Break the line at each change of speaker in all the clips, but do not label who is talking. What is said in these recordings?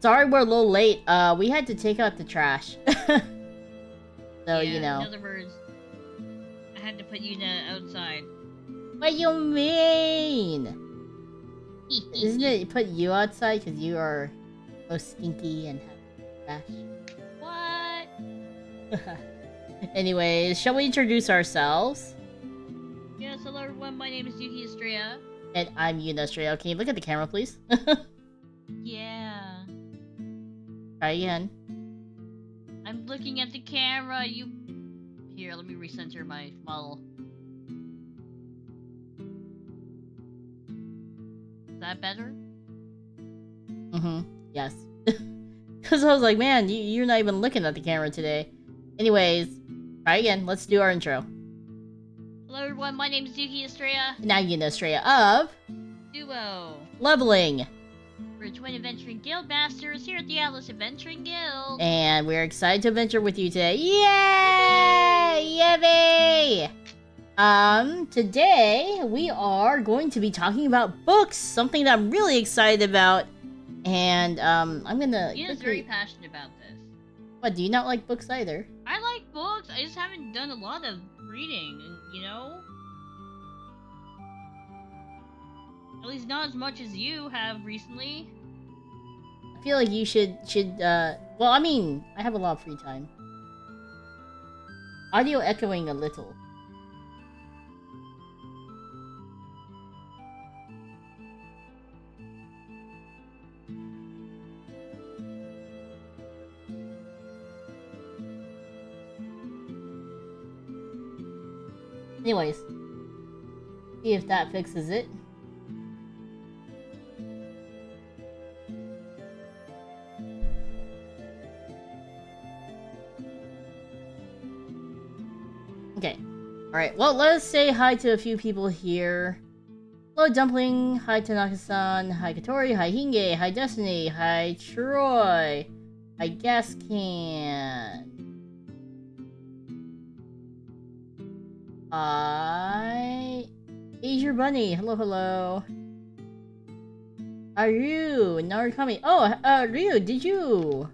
Sorry we're a little late. We had to take out the trash. So,
yeah,
you know.
In other words, I had to put Yuna outside.
What you mean? Isn't it put you outside because you are so stinky and have trash?
What?
Anyways, shall we introduce ourselves?
Yes, hello everyone, my name is Yuki Estrella.
And I'm Yuna Estrella. Can you look at the camera, please?
Yeah.
Try again.
I'm looking at the camera, you... Here, let me recenter my model. Is that better?
Mm-hmm. Yes. Because I was like, man, you're not even looking at the camera today. Anyways, try again. Let's do our intro.
Hello everyone, my name is Yuki Estrella.
And I'm Yuna Estrella of...
Duolvl.
Leveling.
We're twin adventuring guild masters here at the Atlas Adventuring Guild.
And we're excited to adventure with you today. Yay! Yippee! Today we are going to be talking about books, something that I'm really excited about. And, I'm gonna...
Yuna's very passionate about this.
What, do you not like books either?
I like books, I just haven't done a lot of reading, you know? At least not as much as you have recently.
I feel like you should, well, I mean, I have a lot of free time. Audio echoing a little. Anyways, see if that fixes it. Okay. Alright, well, let us say hi to a few people here. Hello, Dumpling. Hi, Tanaka-san. Hi, Katori. Hi, Hinge. Hi, Destiny. Hi, Troy. Hi, Gascan. Hi, Asia Bunny. Hello, hello. Ryu, Narukami. Oh, Ryu, did you?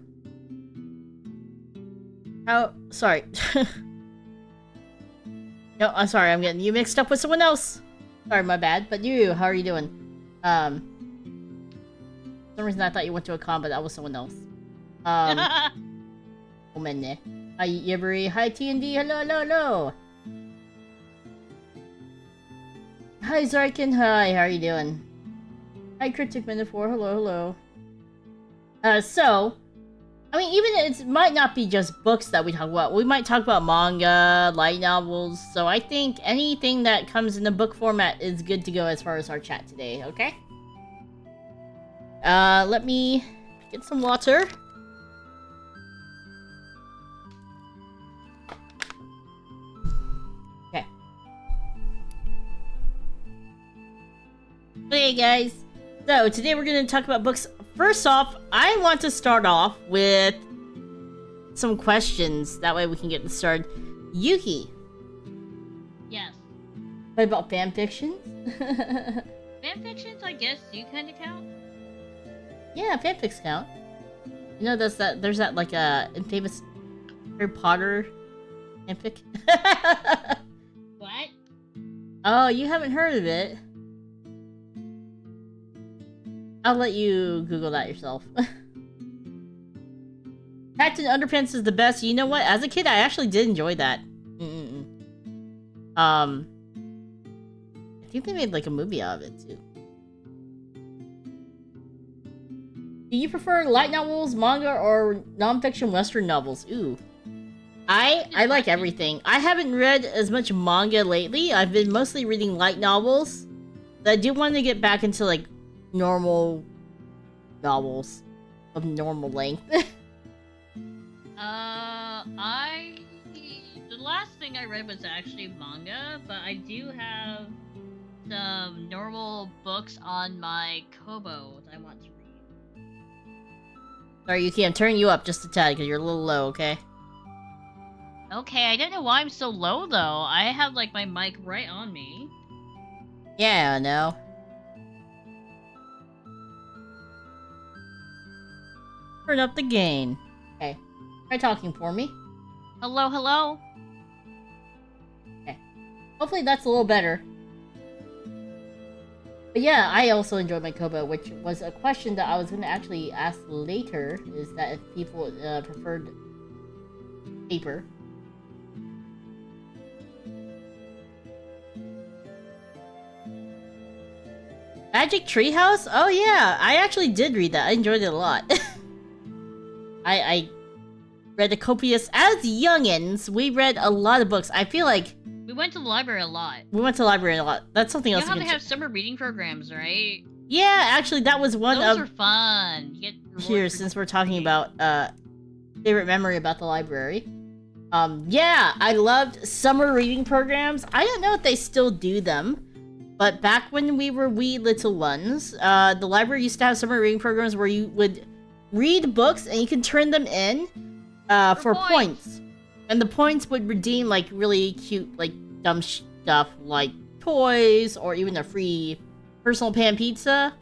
How? Sorry. No, I'm sorry. I'm getting you mixed up with someone else. Sorry, my bad. But you, how are you doing? For some reason I thought you went to a con, but that was someone else. Omenne. Hi, Yibri. Hi, T&D. Hello, hello, hello. Hi, Zarkin. Hi, how are you doing? Hi, Cryptic Metaphor. Hello, hello. So, I mean, even it might not be just books that we talk about. We might talk about manga, light novels. So I think anything that comes in the book format is good to go as far as our chat today, okay? Let me get some water. Okay. Okay, guys. So, today we're going to talk about books. First off, I want to start off with some questions. That way we can get started. Yuki.
Yes.
What about fanfictions?
Fanfictions, I guess, do kind of count?
Yeah, fanfics count. You know, there's that like infamous Harry Potter fanfic.
What?
Oh, you haven't heard of it? I'll let you Google that yourself. Captain Underpants is the best. You know what? As a kid, I actually did enjoy that. I think they made like a movie out of it too. Do you prefer light novels, manga, or non-fiction Western novels? Ooh. I like everything. I haven't read as much manga lately. I've been mostly reading light novels. But I do want to get back into like normal novels of normal length.
The last thing I read was actually manga, but I do have some normal books on my Kobo that I want to read.
Sorry, Yuki, I'm turning you up just a tad because you're a little low, okay?
Okay, I don't know why I'm so low though. I have like my mic right on me.
Yeah, I know. Turn up the gain. Okay. Try talking for me.
Hello, hello.
Okay. Hopefully that's a little better. But yeah, I also enjoyed my Kobo, which was a question that I was going to actually ask later, is that if people preferred paper. Magic Treehouse? Oh yeah, I actually did read that. I enjoyed it a lot. I read a copious... As youngins, we read a lot of books. I feel like...
We went to the library a lot.
We went to the library a lot. That's something else.
You know how they have summer reading programs, right?
Yeah, actually, that was one
Those
of...
are fun. You get
Here, since we're talking about favorite memory about the library. Yeah, I loved summer reading programs. I don't know if they still do them, but back when we were wee little ones, the library used to have summer reading programs where you would read books and you can turn them in for points. And the points would redeem, like, really cute, like, dumb stuff, like toys, or even a free personal pan pizza.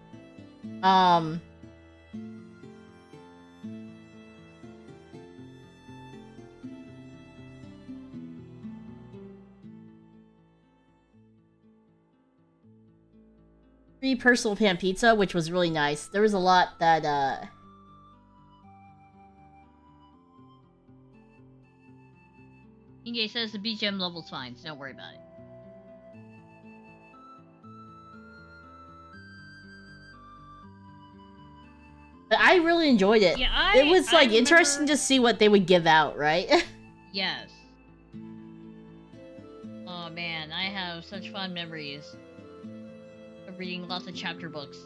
Free personal pan pizza, which was really nice. There was a lot that,
Inge says the BGM level's fine, so don't worry about it.
But I really enjoyed it.
Yeah,
it was, like,
remember...
interesting to see what they would give out, right?
Yes. Oh man, I have such fond memories of reading lots of chapter books.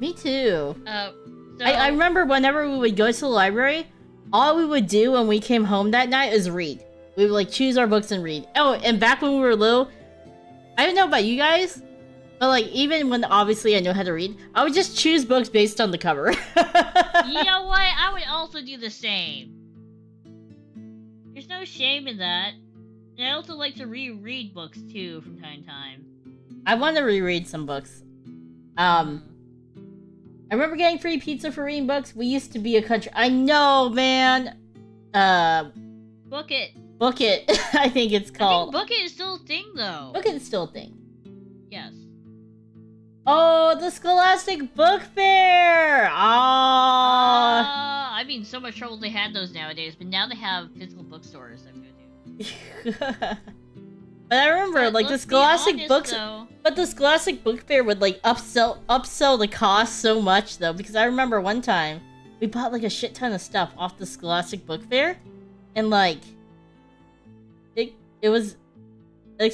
Me too.
So...
I remember whenever we would go to the library, all we would do when we came home that night is read. We would, like, choose our books and read. Oh, and back when we were little, I don't know about you guys, but, like, even when obviously I know how to read, I would just choose books based on the cover.
You know what? I would also do the same. There's no shame in that. And I also like to reread books too from time to time.
I want to reread some books. I remember getting free pizza for reading books. We used to be a country. I know, man.
Book it.
Book it. I think it's called.
I think Book It is still a thing, though.
Book It is still a thing.
Yes.
Oh, the Scholastic Book Fair!
I mean, so much trouble they had those nowadays, but now they have physical bookstores I'm gonna do.
But I remember, like, the Scholastic Books...
Though,
but the Scholastic Book Fair would, like, upsell the cost so much, though, because I remember one time, we bought, like, a shit ton of stuff off the Scholastic Book Fair, and, like, it was, I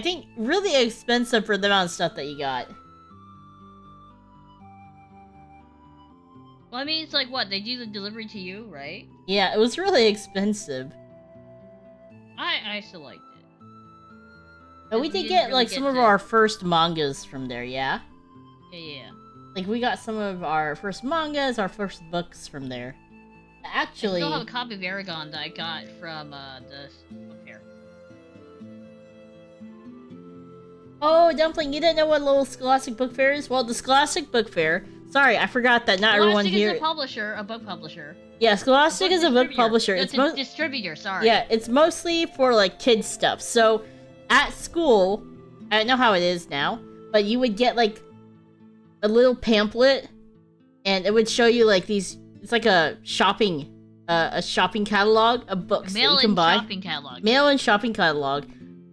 think, really expensive for the amount of stuff that you got.
Well, I mean, it's like, what, they do the delivery to you, right?
Yeah, it was really expensive.
I still liked it.
But we did get, like, some of our first mangas from there, yeah?
Yeah.
Like, we got some of our first mangas, our first books from there. Actually...
I still have a copy of Aragon that I got from, the book fair.
Oh, Dumpling, you didn't know what little Scholastic Book Fair is? Well, the Scholastic Book Fair... Sorry, I forgot that not everyone here...
Scholastic is a publisher, a book publisher.
Yeah, Scholastic is a book publisher.
It's a distributor, sorry.
Yeah, it's mostly for, like, kids stuff. So, at school, I don't know how it is now, but you would get, like, a little pamphlet, and it would show you, like, these... It's like a shopping catalog of books that you can buy.
Shopping catalog.
Mail and shopping catalog.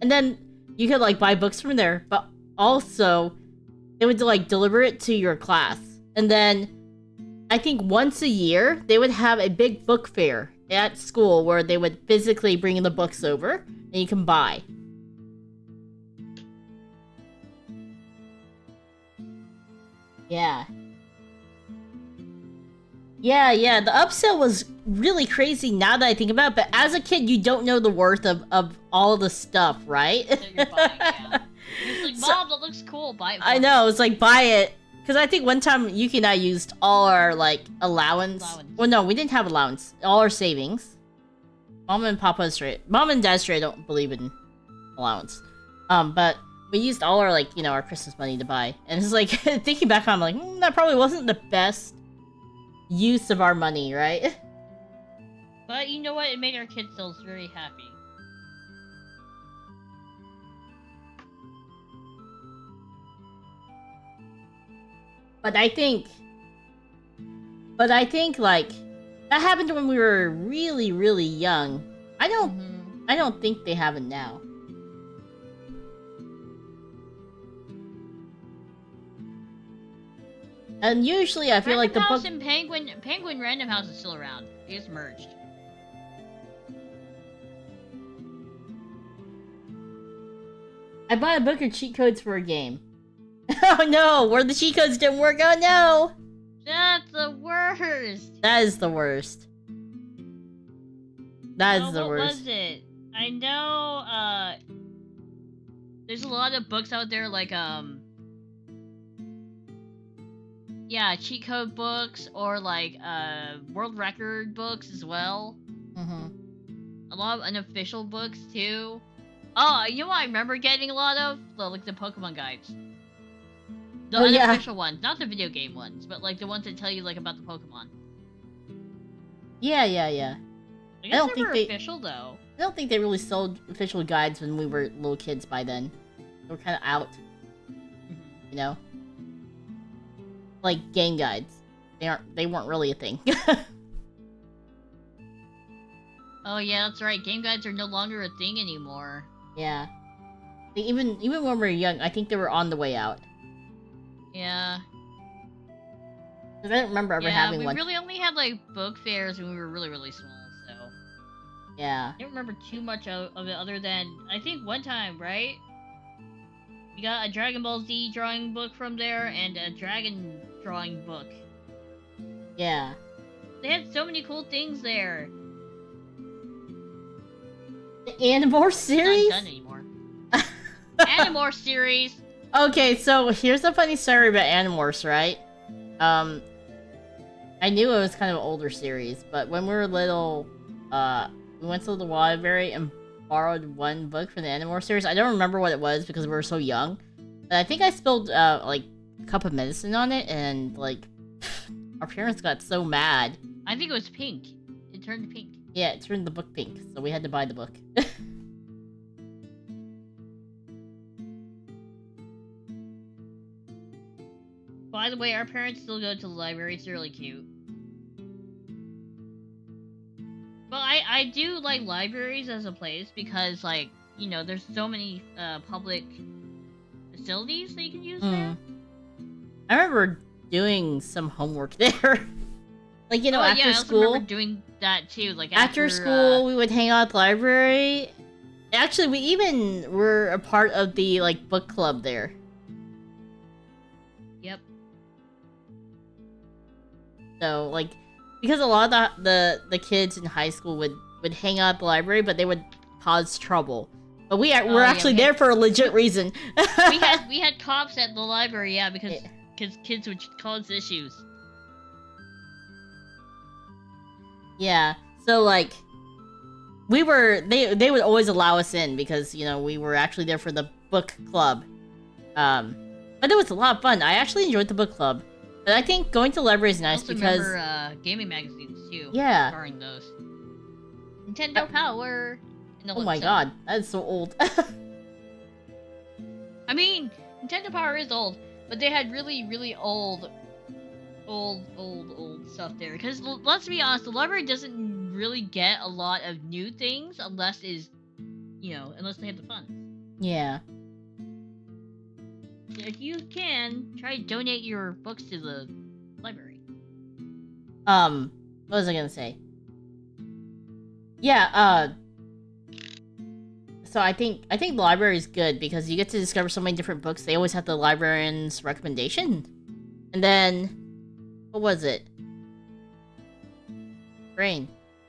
And then you could, like, buy books from there, but also they would, like, deliver it to your class. And then I think once a year they would have a big book fair at school where they would physically bring the books over and you can buy. Yeah. Yeah, the upsell was really crazy now that I think about it, but as a kid, you don't know the worth of all the stuff, right?
That you're buying, yeah. It's like, Mom, that looks cool, buy it.
I know, it's like, buy it. Because I think one time, Yuki and I used all our, like, allowance. Well, no, we didn't have allowance. All our savings. Mom and Dad straight don't believe in allowance. But we used all our, like, you know, our Christmas money to buy. And it's like, thinking back on, I'm like, that probably wasn't the best use of our money, right?
But you know what? It made our kids still very happy.
But I think, like, that happened when we were really, really young. I don't think they have it now. And usually, I feel like the
House
book
and Penguin Random House is still around. They just merged.
I bought a book of cheat codes for a game. Oh no, where the cheat codes didn't work. Oh no!
That's the worst.
That is the worst. That is the
what
worst.
was it? I know, there's a lot of books out there like, yeah, cheat code books or like, world record books as well. A lot of unofficial books too. Oh, you know what I remember getting a lot of? Like the Pokemon guides. The unofficial ones, not the video game ones, but like the ones that tell you like about the Pokemon.
Yeah.
I don't think they were official though.
I don't think they really sold official guides when we were little kids by then. They were kind of out. You know? Like game guides. They weren't really a thing.
Oh yeah, that's right. Game guides are no longer a thing anymore.
Yeah. Even when we were young, I think they were on the way out.
Yeah.
Because I don't remember ever having one.
We really only had like book fairs when we were really, really small, so.
Yeah.
I don't remember too much of it other than, I think one time, right? We got a Dragon Ball Z drawing book from there and a dragon drawing book.
Yeah.
They had so many cool things there.
The Animorph series?
It's not done anymore. Animorph series!
Okay, so here's a funny story about Animorphs, right? I knew it was kind of an older series, but when we were little, we went to the library and borrowed one book from the Animorph series. I don't remember what it was because we were so young. But I think I spilled, like, a cup of medicine on it, and, like, our parents got so mad.
I think it was pink. It turned pink.
Yeah, it turned the book pink, so we had to buy the book.
By the way, our parents still go to the library. It's really cute. But I do like libraries as a place because, like, you know, there's so many public facilities that you can use there.
I remember doing some homework there. Like, you know, after
I
school.
I also remember doing that too. Like
after school, we would hang out at the library. Actually, we even were a part of the, like, book club there.
Yep.
So, like, because a lot of the kids in high school would hang out at the library, but they would cause trouble. But we're actually there for a legit reason.
we had cops at the library, yeah, because kids would cause issues.
Yeah, so, like, they would always allow us in because, you know, we were actually there for the book club. But it was a lot of fun. I actually enjoyed the book club. But I think going to the library is nice because...
I also remember gaming magazines, too.
Yeah.
Starring those. Nintendo Power!
Oh my god, that is so old.
I mean, Nintendo Power is old, but they had really, really old stuff there. Because let's be honest, the library doesn't really get a lot of new things unless they have the funds.
Yeah.
If you can, try to donate your books to the library.
What was I gonna say? Yeah, so I think the library is good because you get to discover so many different books. They always have the librarian's recommendation. And then, what was it? Brain.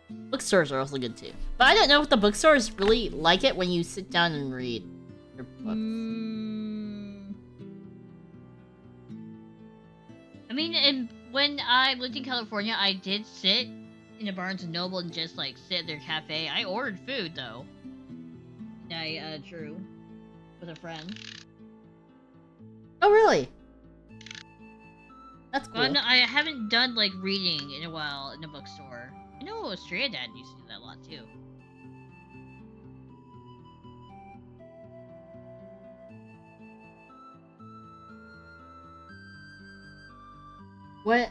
Bookstores are also good too. But I don't know if the bookstores really like it when you sit down and read their books.
I mean, when I lived in California, I did sit in a Barnes & Noble and just, like, sit at their cafe. I ordered food, though. I drew with a friend.
Oh, really? That's cool.
Well, I haven't done like reading in a while in a bookstore. I know Stray Dad used to do that a lot too.
What?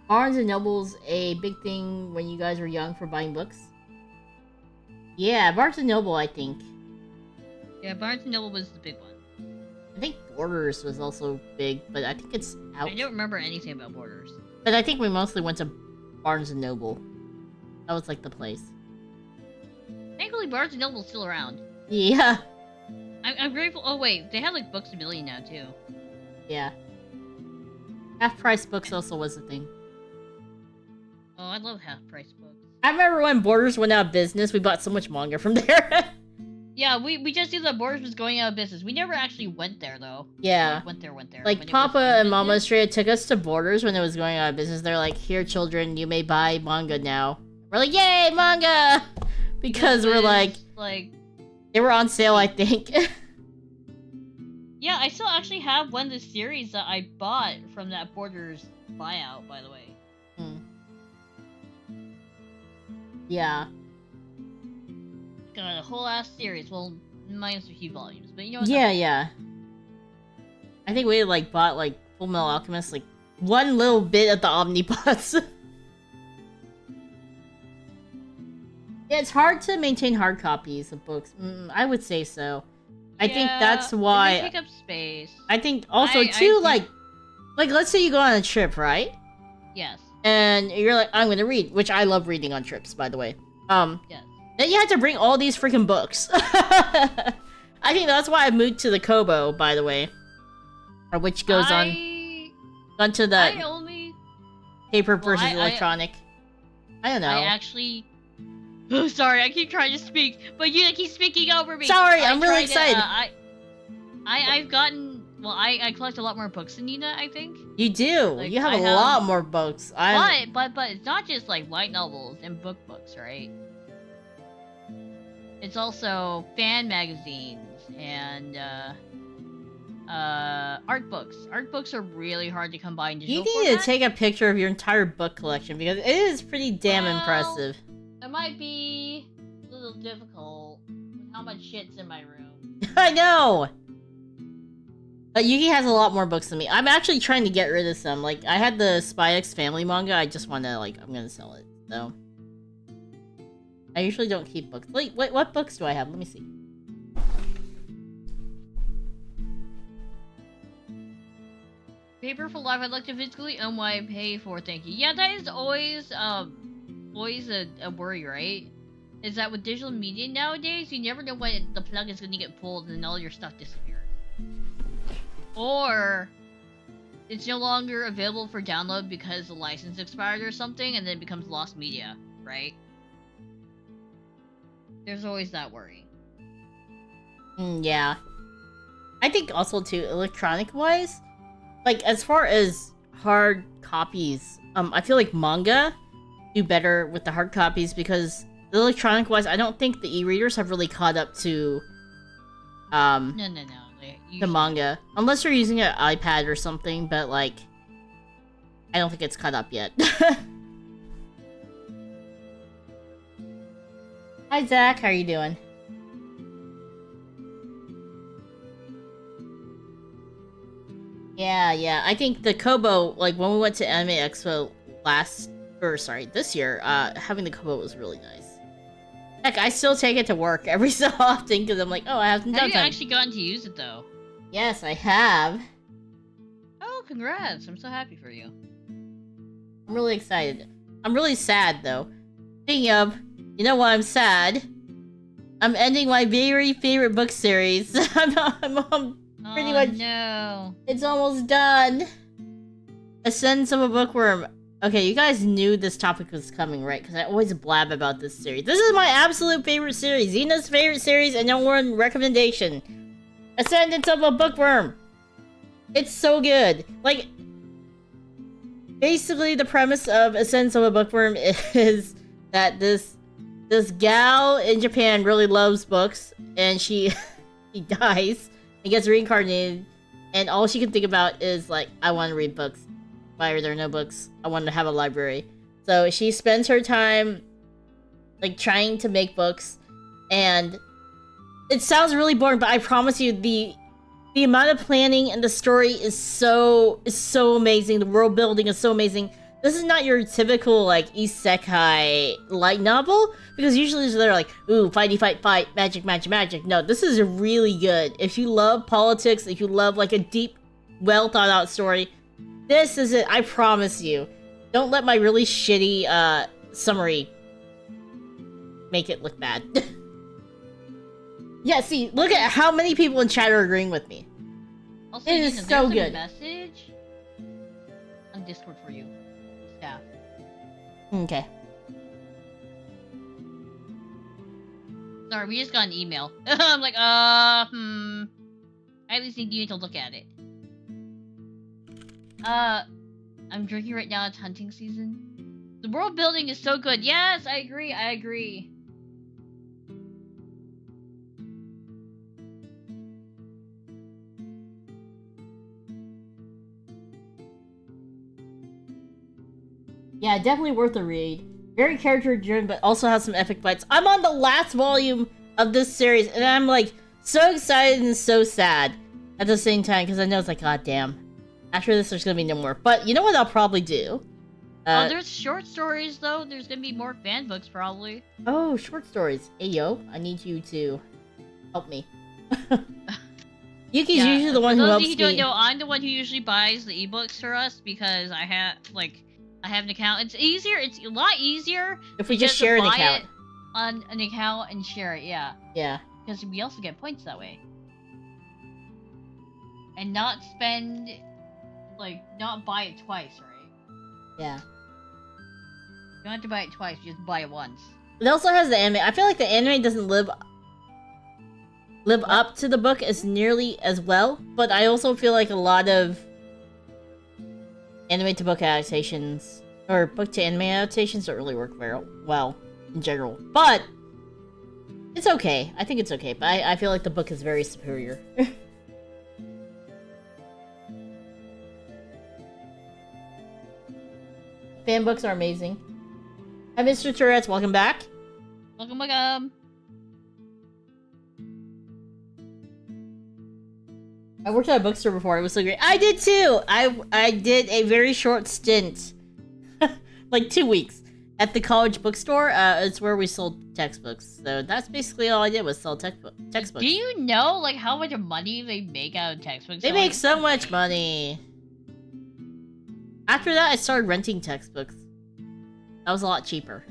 Barnes and Noble's a big thing when you guys were young for buying books? Yeah, Barnes and Noble, I think.
Yeah, Barnes and Noble was the big one.
I think Borders was also big, but I think it's out.
I don't remember anything about Borders.
But I think we mostly went to Barnes and Noble. That was like the place.
Thankfully, Barnes and Noble's still around.
Yeah.
I'm grateful. Oh wait, they have like Books A Million now too.
Yeah. Half-price books also was a thing.
Oh, I love half-price books.
I remember when Borders went out of business, we bought so much manga from there.
Yeah, we just knew that Borders was going out of business. We never actually went there though.
Yeah.
Like, went there.
Like Papa and Mama straight took us to Borders when it was going out of business. They're like, "Here, children, you may buy manga now." We're like, "Yay, manga!" Because we're like, they were on sale, I think.
Yeah, I still actually have one of the series that I bought from that Borders buyout, by the way.
Yeah.
Got a whole ass series. Well, minus a few volumes, but you know what?
Yeah. I think we like bought like Full Metal Alchemist, like one little bit of the omnibus. Yeah, it's hard to maintain hard copies of books. I would say so. I think that's why.
They take up space.
I think also too, like let's say you go on a trip, right?
Yes.
And you're like, I'm gonna read, which I love reading on trips, by the way.
Yes.
Then you have to bring all these freaking books. I think that's why I moved to the Kobo, by the way, or which goes onto the paper versus electronic. I don't know.
I actually. Oh, sorry, I keep trying to speak, but you keep speaking over me.
Sorry, I'm really excited.
I've gotten. Well, I collect a lot more books than Yuna, I think.
You do.
Like,
you have a lot more books.
But it's not just like light novels and books, right? It's also fan magazines and art books. Art books are really hard to come by in digital
You need to take a picture of your entire book collection because it is pretty damn impressive.
It might be a little difficult with how much shit's in my room.
I know! Yuki has a lot more books than me. I'm actually trying to get rid of some. Like, I had the Spy X Family manga. I just want to, I'm gonna sell it. So, I usually don't keep books. Wait, what books do I have? Let me see.
Paper for life. I'd like to physically own what I pay for. Thank you. Yeah, that is always a worry, right? Is that with digital media nowadays, you never know when the plug is going to get pulled and all your stuff disappears. Or it's no longer available for download because the license expired or something, and then it becomes lost media, right? There's always that worry.
Yeah. I think also too, electronic-wise, like as far as hard copies, I feel like manga do better with the hard copies because electronic-wise, I don't think the e-readers have really caught up to
No.
The manga. Unless you're using an iPad or something, but like I don't think it's caught up yet. Hi Zach, how are you doing? Yeah. I think the Kobo, like when we went to Anime Expo this year, having the Kobo was really nice. Heck, I still take it to work every so often because I'm like, oh, I haven't done
Have you
time.
actually gotten to use it though?
Yes, I have.
Oh, congrats! I'm so happy for you.
I'm really excited. I'm really sad though. Speaking of, you know why I'm sad? I'm ending my very favorite book series. I'm pretty much.
No.
It's almost done. Ascendance of a Bookworm. Okay, you guys knew this topic was coming, right? Because I always blab about this series. This is my absolute favorite series. Xena's favorite series and number one recommendation. Ascendance of a Bookworm. It's so good. Like, basically the premise of Ascendance of a Bookworm is that this gal in Japan really loves books, and she dies and gets reincarnated, and all she can think about is like, I want to read books. buy her their notebooks. I wanted to have a library. So she spends her time, like, trying to make books. And it sounds really boring, but I promise you, the amount of planning and the story is so amazing. The world building is so amazing. This is not your typical, like, isekai light novel, because usually they're like, ooh, fighty fight, magic, magic, magic. No, this is really good. If you love politics, if you love, like, a deep, well thought out story, this is it, I promise you. Don't let my really shitty, summary make it look bad. Yeah, see, look at how many people in chat are agreeing with me.
Also,
it is so good.
A message on Discord for you, staff.
Okay.
Sorry, we just got an email. I'm like, I at least need you to look at it. I'm drinking right now. It's hunting season. The world building is so good. Yes, I agree. I agree.
Yeah, definitely worth a read. Very character-driven, but also has some epic fights. I'm on the last volume of this series, and I'm, like, so excited and so sad at the same time, because I know it's like, god damn. After this, there's gonna be no more. But you know what I'll probably do?
Oh, there's short stories, though. There's gonna be more fan books, probably.
Oh, short stories. Hey, yo, I need you to help me. Yuki's usually the one who helps me.
For those of you who don't know, I'm the one who usually buys the ebooks for us, because I have, like... I have an account. It's easier. It's a lot easier
if we just share an account
on an account and share it. Yeah.
Yeah.
Because we also get points that way. And not spend, like, not buy it twice, right?
Yeah.
You don't have to buy it twice. You just buy it once.
It also has the anime. I feel like the anime doesn't live up to the book as nearly as well, but I also feel like a lot of anime to book adaptations, or book to anime adaptations don't really work very well in general. But it's okay. I think it's okay, but I feel like the book is very superior. Fan books are amazing. Hi, Mr. Tourette's. Welcome back.
Welcome, welcome.
I worked at a bookstore before. It was so great. I did too. I did a very short stint, like 2 weeks, at the college bookstore. It's where we sold textbooks. So that's basically all I did was sell textbooks.
Do you know like how much money they make out of textbooks?
They make so much money. After that, I started renting textbooks. That was a lot cheaper.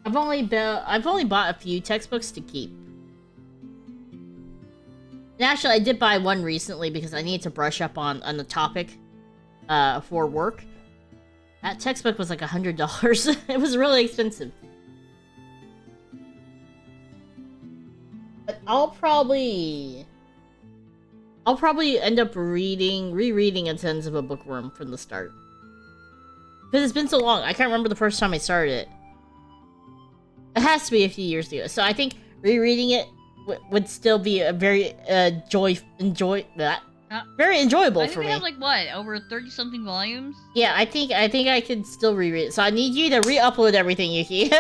I've only bought a few textbooks to keep. And actually, I did buy one recently because I needed to brush up on the topic for work. That textbook was like $100. It was really expensive. But I'll probably end up rereading Ascendance of a Bookworm from the start. Because it's been so long, I can't remember the first time I started it. It has to be a few years ago. So I think rereading it would still be a very very enjoyable for me.
I think we have like what, over 30-something volumes?
Yeah, I think I could still reread it. So I need you to re-upload everything, Yuki.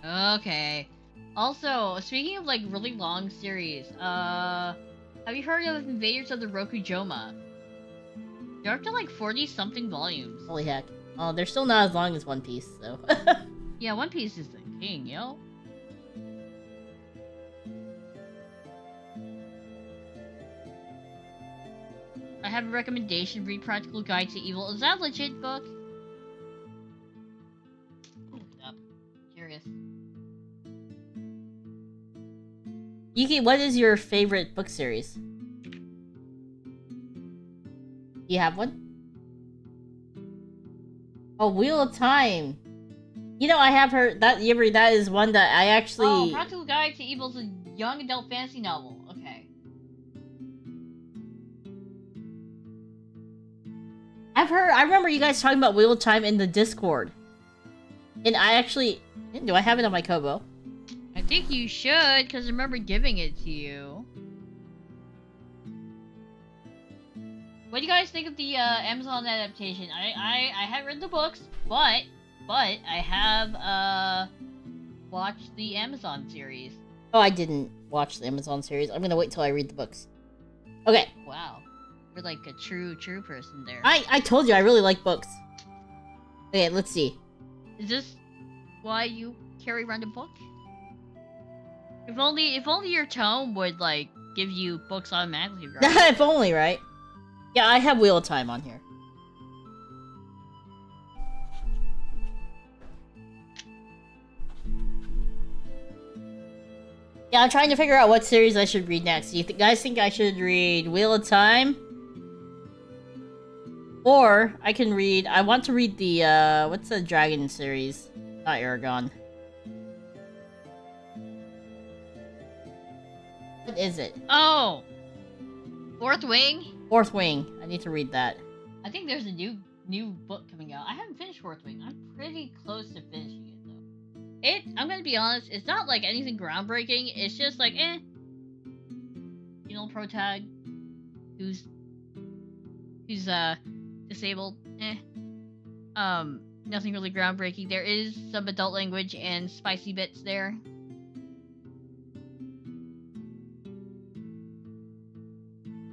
Okay. Also, speaking of like really long series, have you heard of Invaders of the Rokujoma? They're up to like 40-something volumes.
Holy heck. Oh, they're still not as long as One Piece, so.
Yeah, One Piece is the king, yo. I have a recommendation. Read Practical Guide to Evil. Is that a legit book? Look it up. Curious.
Yuki, what is your favorite book series? Do you have one? Oh, Wheel of Time. You know, I have heard that. That is one that I actually.
Oh, Practical Guide to Evil is a young adult fantasy novel. Okay.
I remember you guys talking about Wheel of Time in the Discord. And I actually... Do I have it on my Kobo?
I think you should, because I remember giving it to you. What do you guys think of the Amazon adaptation? I haven't read the books, but I have watched the Amazon series.
Oh, I didn't watch the Amazon series. I'm gonna wait till I read the books. Okay.
Wow. You're like a true person there.
I told you I really like books. Okay, let's see.
Is this why you carry around a book? If only your tome would like give you books automatically, right?
If only, right? Yeah, I have Wheel of Time on here. Yeah, I'm trying to figure out what series I should read next. Do you guys think I should read Wheel of Time? Or I can read... I want to read the, what's the dragon series? Not Aragon. What is it?
Oh! Fourth Wing?
Fourth Wing. I need to read that.
I think there's a new book coming out. I haven't finished Fourth Wing. I'm pretty close to finishing it, though. I'm gonna be honest, it's not like anything groundbreaking. It's just like, protag who's disabled. Nothing really groundbreaking. There is some adult language and spicy bits there.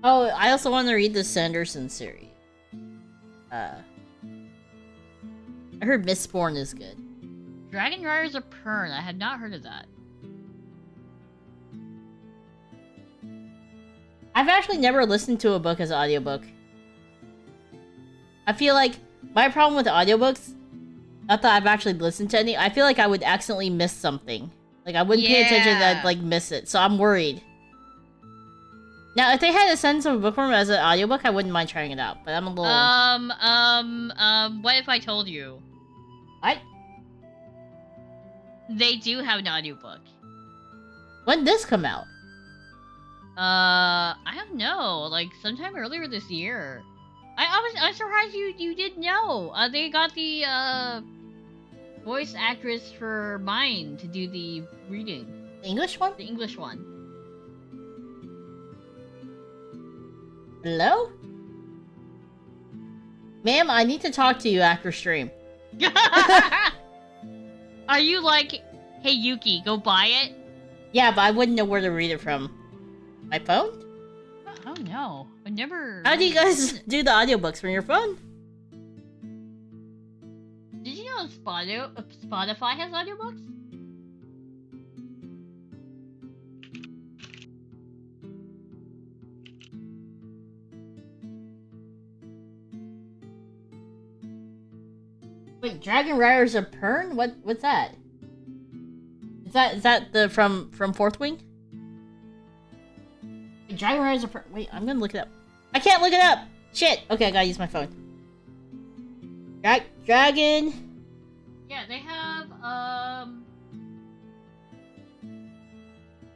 Oh, I also want to read the Sanderson series. I heard Mistborn is good.
Dragon Riders of Pern. I had not heard of that.
I've actually never listened to a book as an audiobook. I feel like my problem with audiobooks, not that I've actually listened to any, I feel like I would accidentally miss something. Like I wouldn't pay attention and I'd like miss it, so I'm worried. Now, if they had Ascendance of a Bookworm as an audiobook, I wouldn't mind trying it out, but I'm a little...
what if I told you?
What?
They do have an audiobook.
When did this come out?
I don't know, like sometime earlier this year. I'm surprised you didn't know. They got the, voice actress for mine to do the reading.
The English one?
The English one.
Hello? Ma'am, I need to talk to you after stream.
Are you like, hey Yuki, go buy it?
Yeah, but I wouldn't know where to read it from. My phone?
Oh no, I never...
How do you guys do the audiobooks from your phone?
Did you know Spotify has audiobooks?
Wait, Dragon Riders of Pern? What's that? Is that the from Fourth Wing? Wait, Dragon Riders of Pern. Wait, I'm gonna look it up. I can't look it up. Shit. Okay, I gotta use my phone. Dragon.
Yeah, they have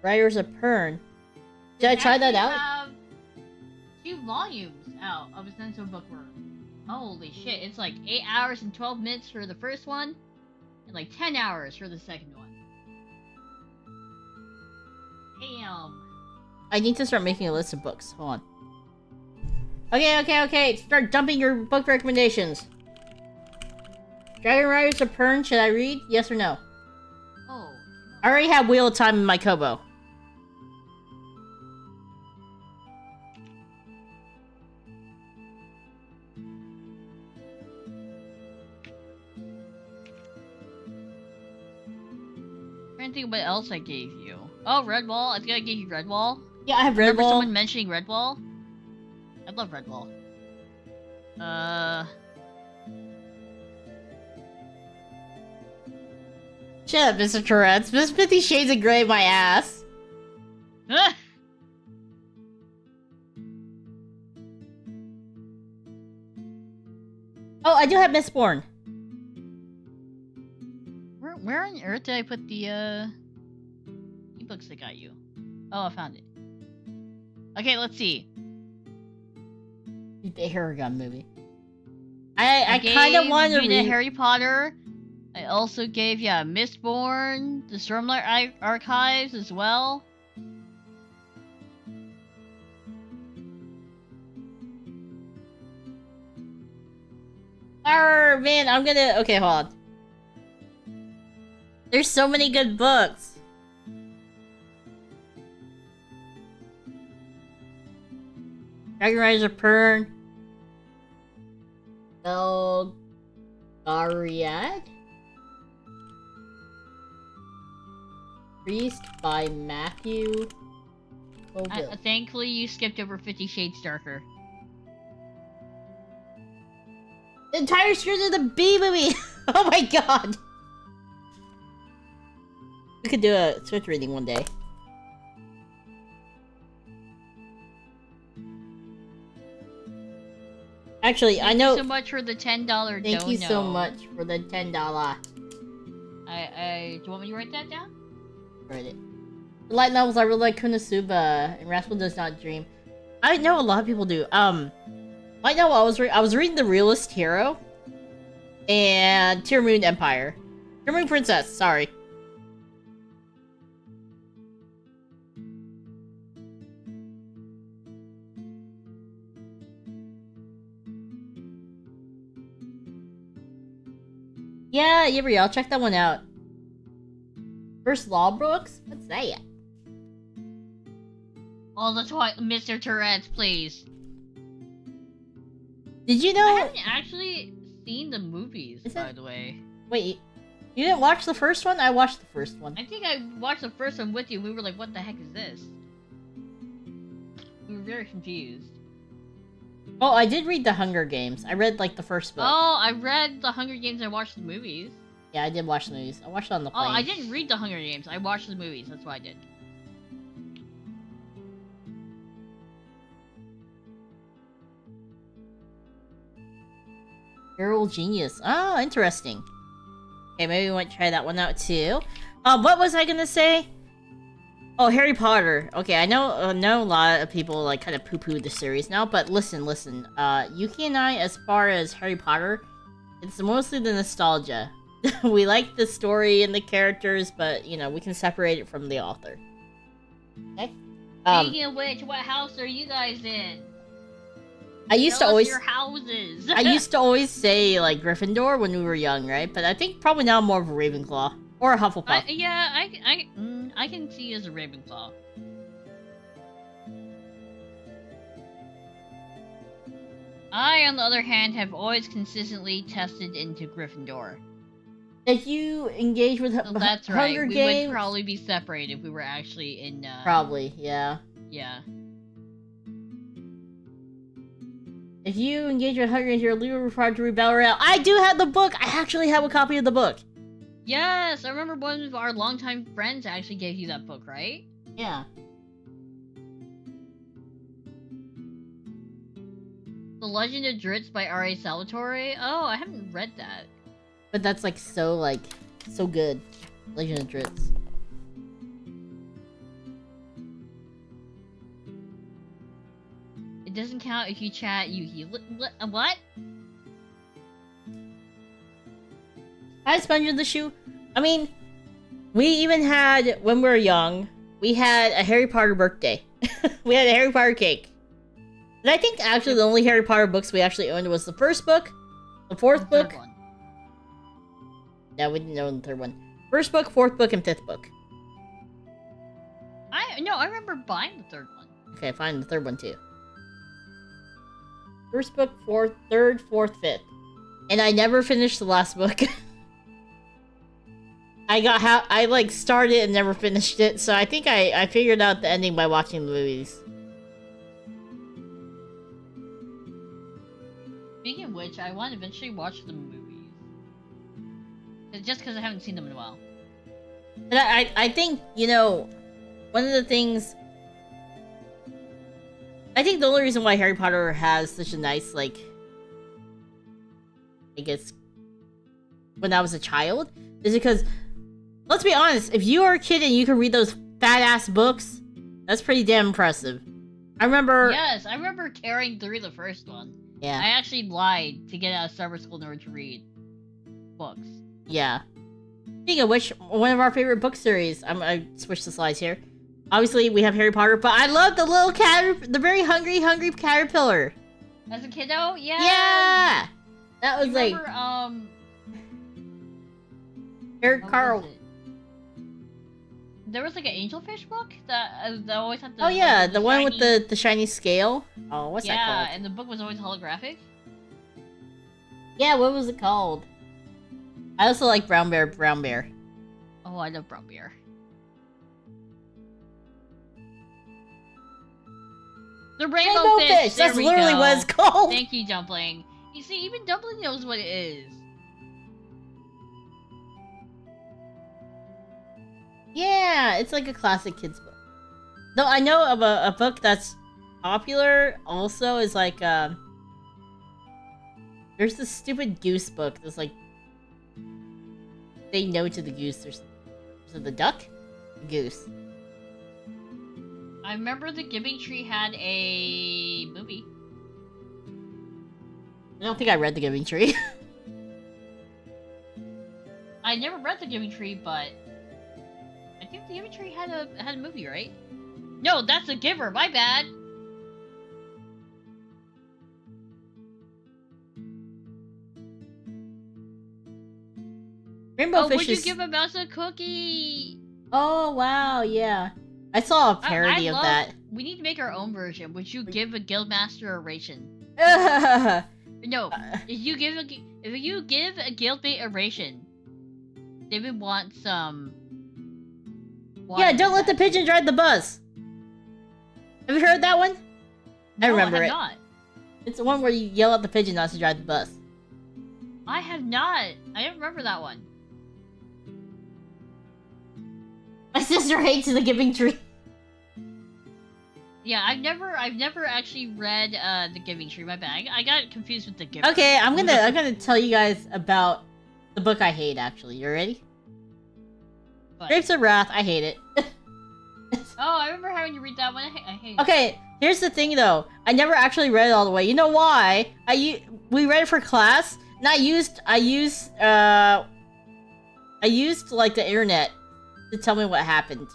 Riders of Pern. Did I try that out?
They have 2 volumes out of Ascendance of a Bookworm. Holy shit, it's like 8 hours and 12 minutes for the first one, and like 10 hours for the second one. Damn.
I need to start making a list of books. Hold on. Okay. Start dumping your book recommendations. Dragon Riders of Pern, should I read? Yes or no?
Oh.
I already have Wheel of Time in my Kobo.
I'm trying to think what else I gave you. Oh, Redwall. I think I gave you Redwall.
Yeah, I have Redwall.
Remember someone mentioning Redwall? I love Redwall.
Shut up, Mr. Tourette's. Miss 50 Shades of Grey, my ass. Oh, I do have Mistborn.
Where on earth did I put the ebooks that got you? Oh, I found it. Okay, let's see.
The Aragon movie. I kind of want to read
Harry Potter. I also gave Mistborn, the Stormlight Archives as well.
more! Man, I'm gonna... Okay, hold on. There's so many good books. Dragon Rider Pern. Belgariad? Priest by Matthew Colville.
Thankfully, you skipped over 50 Shades Darker.
The entire script of the B movie! Oh my god! We could do a Switch reading one day. Actually, I know.
Thank you so much for the $10 dono.
Thank you so much for the $10.
Do you want me to write that down?
Write it. The light novels I really like Konosuba and Rascal Does Not Dream. I know a lot of people do. Light novel I was reading The Realist Hero and Tear Moon Empire. Tear Moon Princess, sorry. Yeah, Avery, I'll check that one out. First Law books? What's that?
All the Mr. Tourette's, please.
Did you know?
I haven't actually seen the movies, by the way.
Wait, you didn't watch the first one? I watched the first one.
I think I watched the first one with you. We were like, what the heck is this? We were very confused.
Oh, I did read The Hunger Games. I read, like, the first book.
Oh, I read The Hunger Games. I watched the movies.
Yeah, I did watch the movies. I watched it on the plane.
Oh, I didn't read The Hunger Games. I watched the movies. That's what I did.
Feral Genius. Oh, interesting. Okay, maybe we might try that one out, too. What was I gonna say? Oh, Harry Potter. Okay, I know a lot of people, like, kind of poo-poo the series now, but listen. Yuki and I, as far as Harry Potter, it's mostly the nostalgia. We like the story and the characters, but, you know, we can separate it from the author. Okay?
Speaking of which, what house are you guys in?
I used to always...
your houses.
I used to always say, like, Gryffindor when we were young, right? But I think probably now more of a Ravenclaw. Or a Hufflepuff.
I can see you as a Ravenclaw. I, on the other hand, have always consistently tested into Gryffindor.
If you engage with
so that's right.
Hunger
We
Games...
would probably be separated if we were actually in,
Probably, yeah.
Yeah.
If you engage with Hunger Games, you're legally required to read Battle Royale. I do have the book! I actually have a copy of the book.
Yes! I remember one of our longtime friends actually gave you that book, right?
Yeah.
The Legend of Dritz by R.A. Salvatore? Oh, I haven't read that.
But that's so good. Legend of Dritz.
It doesn't count if you chat Yuki. What?
Hi, Sponge in the Shoe. I mean, we even had, when we were young, we had a Harry Potter birthday. We had a Harry Potter cake. And I think actually the only Harry Potter books we actually owned was the first book, the fourth book.
One.
No, we didn't own the third one. First book, fourth book, and fifth book.
I remember buying the third one.
Okay, fine, the third one too. First book, third, fourth, fifth. And I never finished the last book. I like started and never finished it, so I think I figured out the ending by watching the movies.
Speaking of which, I want to eventually watch the movies. Just because I haven't seen them in a while.
But I think, you know, one of the things... I think the only reason why Harry Potter has such a nice, like... I guess... When I was a child, is because... Let's be honest, if you are a kid and you can read those fat-ass books, that's pretty damn impressive. I remember...
Yes, I remember carrying through the first one.
Yeah.
I actually lied to get out of summer school in order to read books.
Yeah. Speaking of which, one of our favorite book series, I switched the slides here. Obviously, we have Harry Potter, but I love the little the very hungry caterpillar.
As a kiddo? Yeah.
Yeah! That was like...
Remember,
Eric Carl.
There was like an angelfish book that always had the...
Oh yeah,
like,
the one
shiny...
with the shiny scale. Oh, what's that called?
Yeah, and the book was always holographic.
Yeah, what was it called? I also like Brown Bear, Brown Bear.
Oh, I love Brown Bear. The Rainbow Fish! There
That's
we
literally
go.
what it's called!
Thank you, Dumpling. You see, even Dumpling knows what it is.
Yeah, it's like a classic kids book. Though I know of a book that's popular also is like, there's this stupid goose book that's like, say no to the goose. There's the duck? The goose.
I remember the Giving Tree had a movie.
I don't think I read The Giving Tree.
I never read the Giving Tree, but I think the Giving Tree had a movie, right? No, that's The Giver. My bad.
Rainbow Fish
would
is...
you give a mouse a cookie?
Oh, wow, yeah. I saw a parody of that.
We need to make our own version. Would you give a guildmaster a ration? No, if you give a guildmate a ration, they would want some.
Yeah, don't let the pigeon drive the bus. Have you heard that one?
No,
I remember
I have
it.
not.
It's the one where you yell at the pigeon not to drive the bus.
I have not. I don't remember that one.
My sister hates The Giving Tree.
Yeah, I've never actually read The Giving Tree. My bad. I got confused with The Giver.
Okay, I'm gonna tell you guys about the book I hate. Actually, you ready?
What?
Grapes of Wrath. I hate it.
Oh, I remember having to read that one. I hate it.
Okay, here's the thing though. I never actually read it all the way. You know why? We read it for class, and I used like the internet to tell me what happened.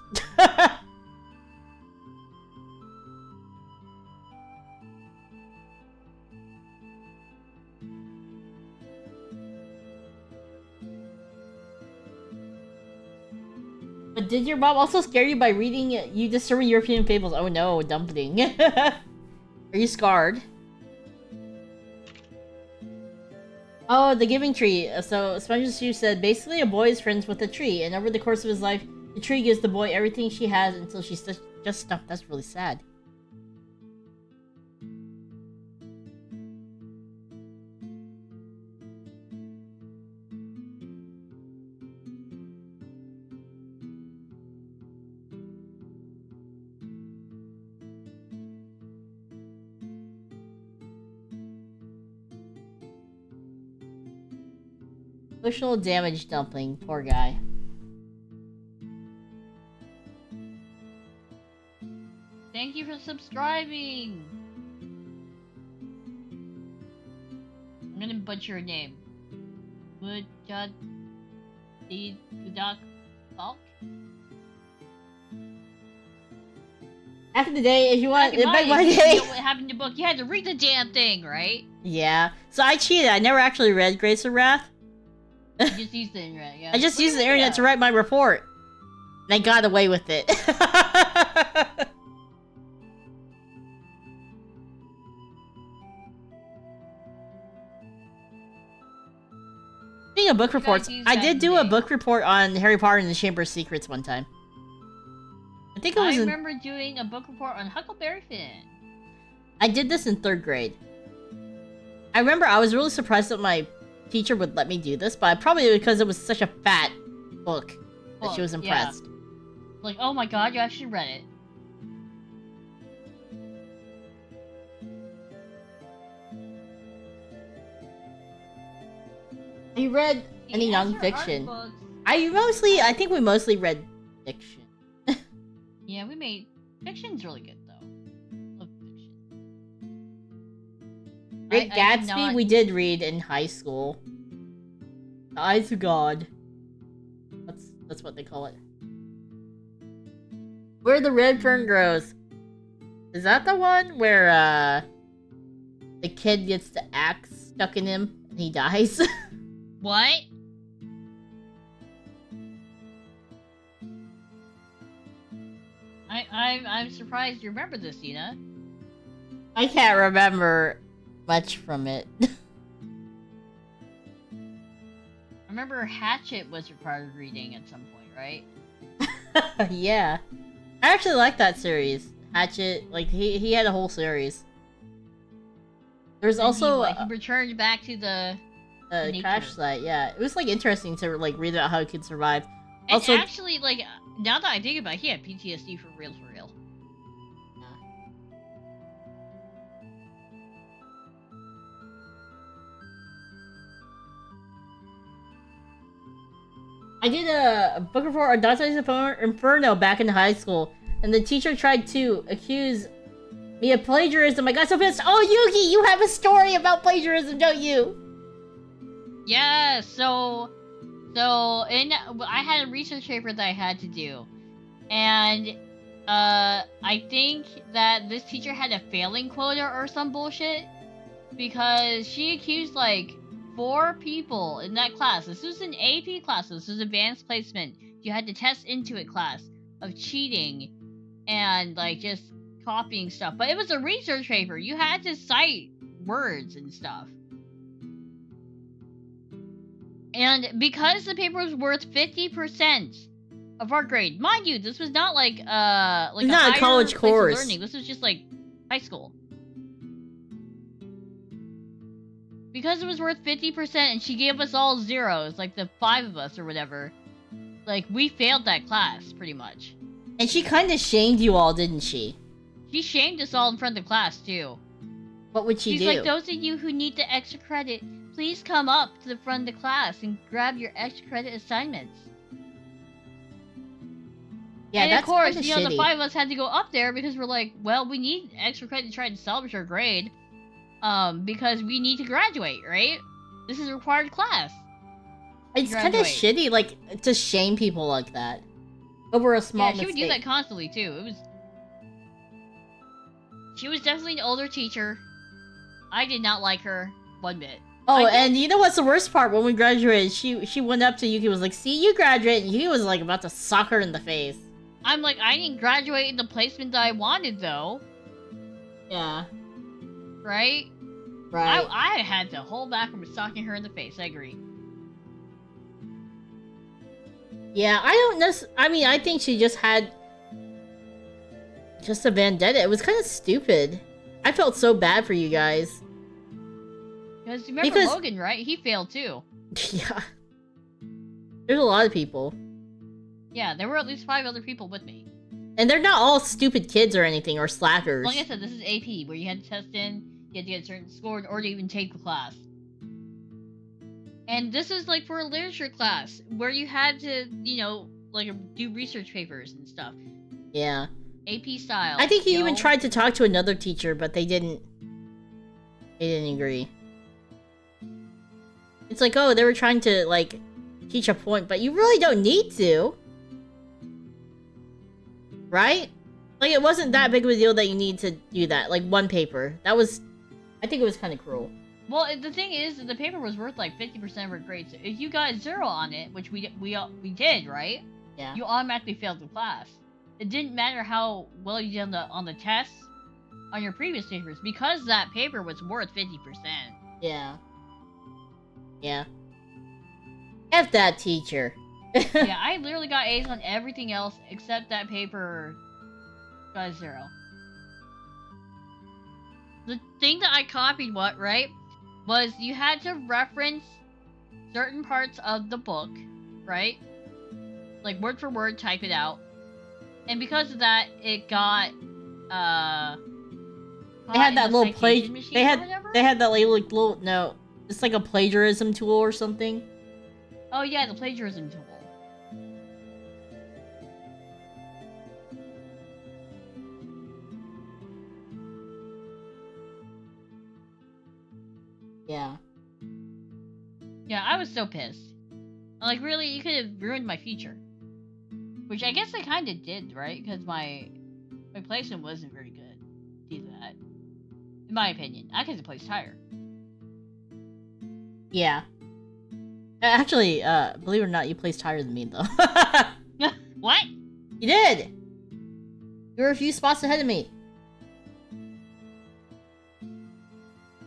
But did your mom also scare you by reading you disturbing European fables? Oh no, Dumpling. Are you scarred? Oh, The Giving Tree. So, Sponge Shoe said, basically a boy is friends with a tree, and over the course of his life, the tree gives the boy everything she has until she's just stumped. That's really sad. Emotional damage, Dumpling. Poor guy.
Thank you for subscribing. I'm gonna butcher your name. Mujad Dudak Falk?
Back in the day, if you want...
Back in
my
day,
day...
what happened to the book? You had to read the damn thing, right?
Yeah. So I cheated. I never actually read Grapes of Wrath.
You just used the internet, yeah.
I just used the internet to write my report. And I got away with it. Speaking of book reports, I did do a book report on Harry Potter and the Chamber of Secrets one time. I think it was
I remember doing a book report on Huckleberry Finn.
I did this in 3rd grade. I remember I was really surprised that my teacher would let me do this, but probably because it was such a fat book that she was impressed.
Yeah. Like, oh my god, you actually read it.
Have you read any non-fiction? I think we mostly read fiction.
Yeah, we made... Fiction's really good, though. Love fiction.
Great Gatsby, we did read in high school. The Eyes of God. That's what they call it. Where the Red Fern Grows. Is that the one where, the kid gets the axe stuck in him? And He dies.
What? I'm surprised you remember this, Yuna.
I can't remember much from it.
I remember Hatchet was required reading at some point, right?
Yeah. I actually like that series. Hatchet, like, he had a whole series. There's
And
also...
he returned back to the
crash site, yeah. It was, like, interesting to, like, read about how he could survive.
And
Also,
actually, like, now that I think about it, he had PTSD for real, for real.
I did a book report on Dante's Inferno back in high school, and the teacher tried to accuse me of plagiarism. I got so pissed. Oh, Yuki, you have a story about plagiarism, don't you?
Yeah, so I had a research paper that I had to do, and I think that this teacher had a failing quota or some bullshit, because she accused like 4 people in that class. This was an AP class. This was advanced placement. You had to test into it class of cheating and like just copying stuff. But it was a research paper. You had to cite words and stuff. And because the paper was worth 50% of our grade, mind you, this was not like
not a college course.
Learning. This was just like high school. Because it was worth 50% and she gave us all zeros, like the 5 of us or whatever, like we failed that class pretty much.
And she kind of shamed you all, didn't she?
She shamed us all in front of the class too.
What would she do?
She's like, those of you who need the extra credit, please come up to the front of the class and grab your extra credit assignments.
Yeah,
and
that's
of course,
kinda
you know,
shitty.
the 5 of us had to go up there because we're like, well, we need extra credit to try to salvage our grade. Because we need to graduate, right? This is a required class.
It's kind of shitty, like, to shame people like that. Over a small mistake.
Yeah, she would do that constantly, too. She was definitely an older teacher. I did not like her one bit.
Oh, and you know what's the worst part? When we graduated, she went up to Yuki and was like, see, you graduated, and Yuki was, like, about to sock her in the face.
I'm like, I didn't graduate in the placement that I wanted, though.
Yeah.
Right?
Right.
I had to hold back from socking her in the face, I agree.
Yeah, I don't necessarily... I mean, I think she just had... just a vendetta. It was kind of stupid. I felt so bad for you guys.
Because remember Logan, right? He failed, too.
Yeah. There's a lot of people.
Yeah, there were at least 5 other people with me.
And they're not all stupid kids or anything, or slackers.
Like I said, this is AP, where you had to test in, you had to get a certain score in order to even take the class. And this is like for a literature class, where you had to, you know, like do research papers and stuff.
Yeah.
AP style.
I think he even tried to talk to another teacher, but they didn't agree. It's like, oh, they were trying to, like, teach a point, but you really don't need to. Right? Like, it wasn't that big of a deal that you need to do that. Like, one paper. That was... I think it was kind of cruel.
Well, the thing is, the paper was worth, like, 50% of our grade. So if you got 0 on it, which we did, right?
Yeah.
You automatically failed the class. It didn't matter how well you did on the tests on your previous papers, because that paper was worth 50%.
Yeah. Yeah. F that teacher.
Yeah, I literally got A's on everything else except that paper got a 0. The thing that I copied, was you had to reference certain parts of the book, right? Like word for word, type it out. And because of that, it got
they had that little they had that little no, it's like a plagiarism tool or something.
Oh yeah, the plagiarism tool.
Yeah.
Yeah, I was so pissed. Like, really, you could have ruined my future. Which I guess I kind of did, right? Because my placement wasn't very good. Do that. In my opinion. I could have placed higher.
Yeah. Actually, believe it or not, you placed higher than me, though.
What?
You did! You were a few spots ahead of me.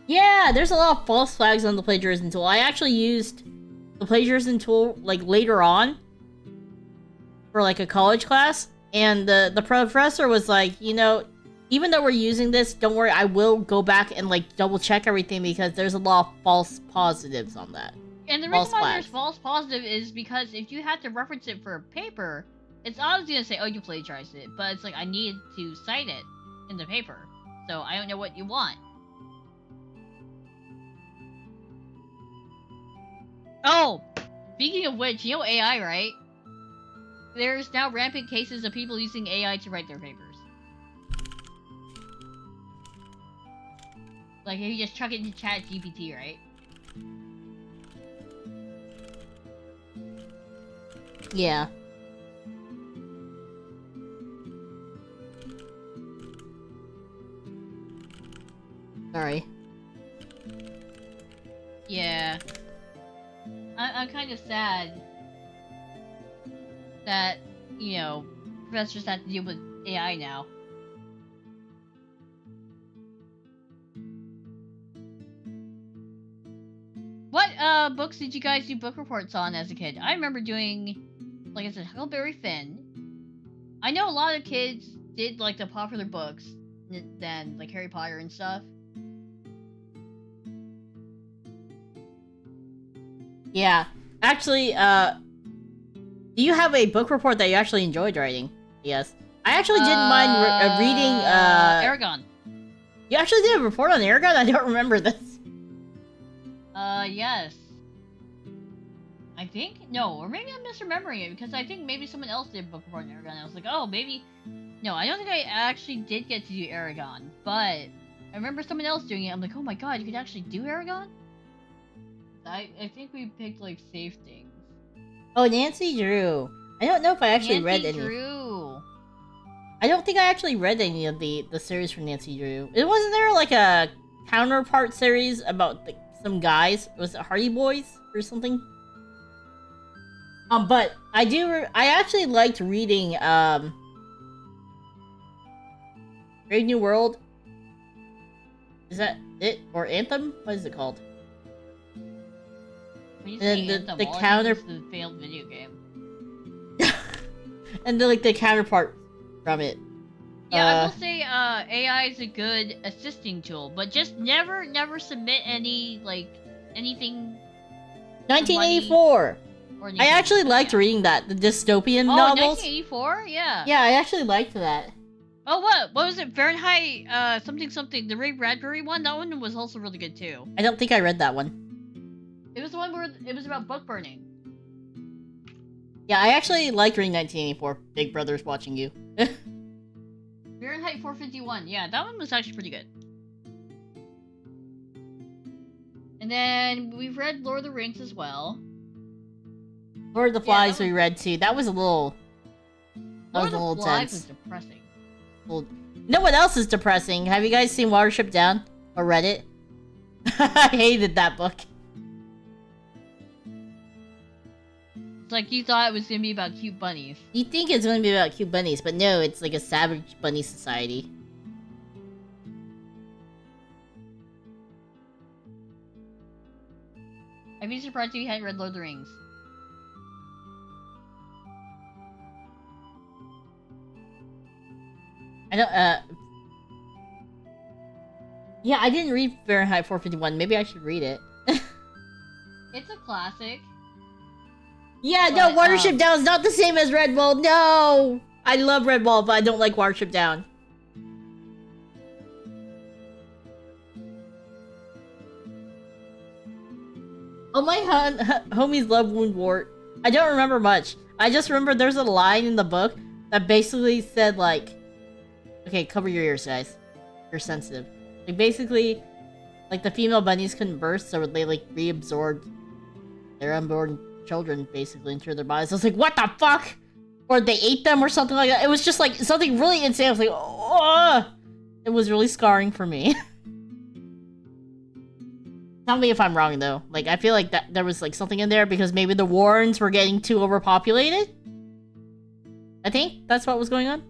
Yeah, there's a lot of false flags on the plagiarism tool. I actually used the plagiarism tool, like, later on. For, like, a college class. And the professor was like, you know, even though we're using this, don't worry, I will go back and, like, double check everything because there's a lot of false positives on that.
And the reason why there's false positive is because if you have to reference it for a paper, it's obviously gonna say, oh, you plagiarized it. But it's like, I need to cite it in the paper. So I don't know what you want. Oh! Speaking of which, you know AI, right? There's now rampant cases of people using AI to write their papers. Like, if you just chuck it into chat GPT, right?
Yeah. Sorry.
Yeah. I'm kind of sad that, you know, professors have to deal with AI now. What books did you guys do book reports on as a kid? I remember doing, like I said, Huckleberry Finn. I know a lot of kids did like the popular books than like Harry Potter and stuff.
Yeah. Actually, do you have a book report that you actually enjoyed writing? Yes. I actually didn't mind reading,
Aragon.
You actually did a report on Aragon? I don't remember this.
Yes. I think? No, or maybe I'm misremembering it, because I think maybe someone else did a book report on Aragon. I was like, oh, maybe... No, I don't think I actually did get to do Aragon, but I remember someone else doing it. I'm like, oh my god, you could actually do Aragon? I think we picked, like, safe things.
Oh, Nancy Drew. I don't know if I actually read any.
Drew.
I don't think I actually read any of the series from Nancy Drew. It wasn't there, like, a counterpart series about some guys? Was it Hardy Boys or something? But I actually liked reading, Brave New World. Is that it? Or Anthem? What is it called?
When you say Anthem,
the
all
counter...
I think is the failed video game.
And the counterpart from it.
Yeah, I will say, AI is a good assisting tool, but just never submit any, like, anything...
1984! I actually liked reading that, the dystopian novels.
1984? Yeah.
Yeah, I actually liked that.
Oh, what was it? Fahrenheit, something. The Ray Bradbury one? That one was also really good, too.
I don't think I read that one.
It was the one where it was about book burning.
Yeah, I actually liked reading 1984. Big Brother's Watching You.
Fahrenheit 451. Yeah, that one was actually pretty good. And then we've read Lord of the Rings as well.
Lord of the Flies we read too. That was a little... That was a little tense.
Lord of the Flies was depressing.
Well, you know what else is depressing? Have you guys seen Watership Down? Or read it? I hated that book.
It's like you thought it was gonna be about cute bunnies.
You think it's gonna be about cute bunnies, but no, it's like a savage bunny society.
I'd be surprised if you hadn't read Lord of the Rings.
I don't, yeah, I didn't read Fahrenheit 451. Maybe I should read it.
It's a classic.
Yeah, but, no, Watership Down is not the same as Red Bull. No! I love Red Bull, but I don't like Watership Down. Oh, my homies love Woundwort. I don't remember much. I just remember there's a line in the book that basically said, like... Okay, cover your ears, guys. You're sensitive. Like, basically, like, the female bunnies couldn't burst, so they, like, reabsorbed their unborn children, basically, into their bodies. I was like, what the fuck? Or they ate them or something like that. It was just, like, something really insane. I was like, oh! It was really scarring for me. Tell me if I'm wrong, though. Like, I feel like that there was, like, something in there because maybe the warrens were getting too overpopulated? I think that's what was going on.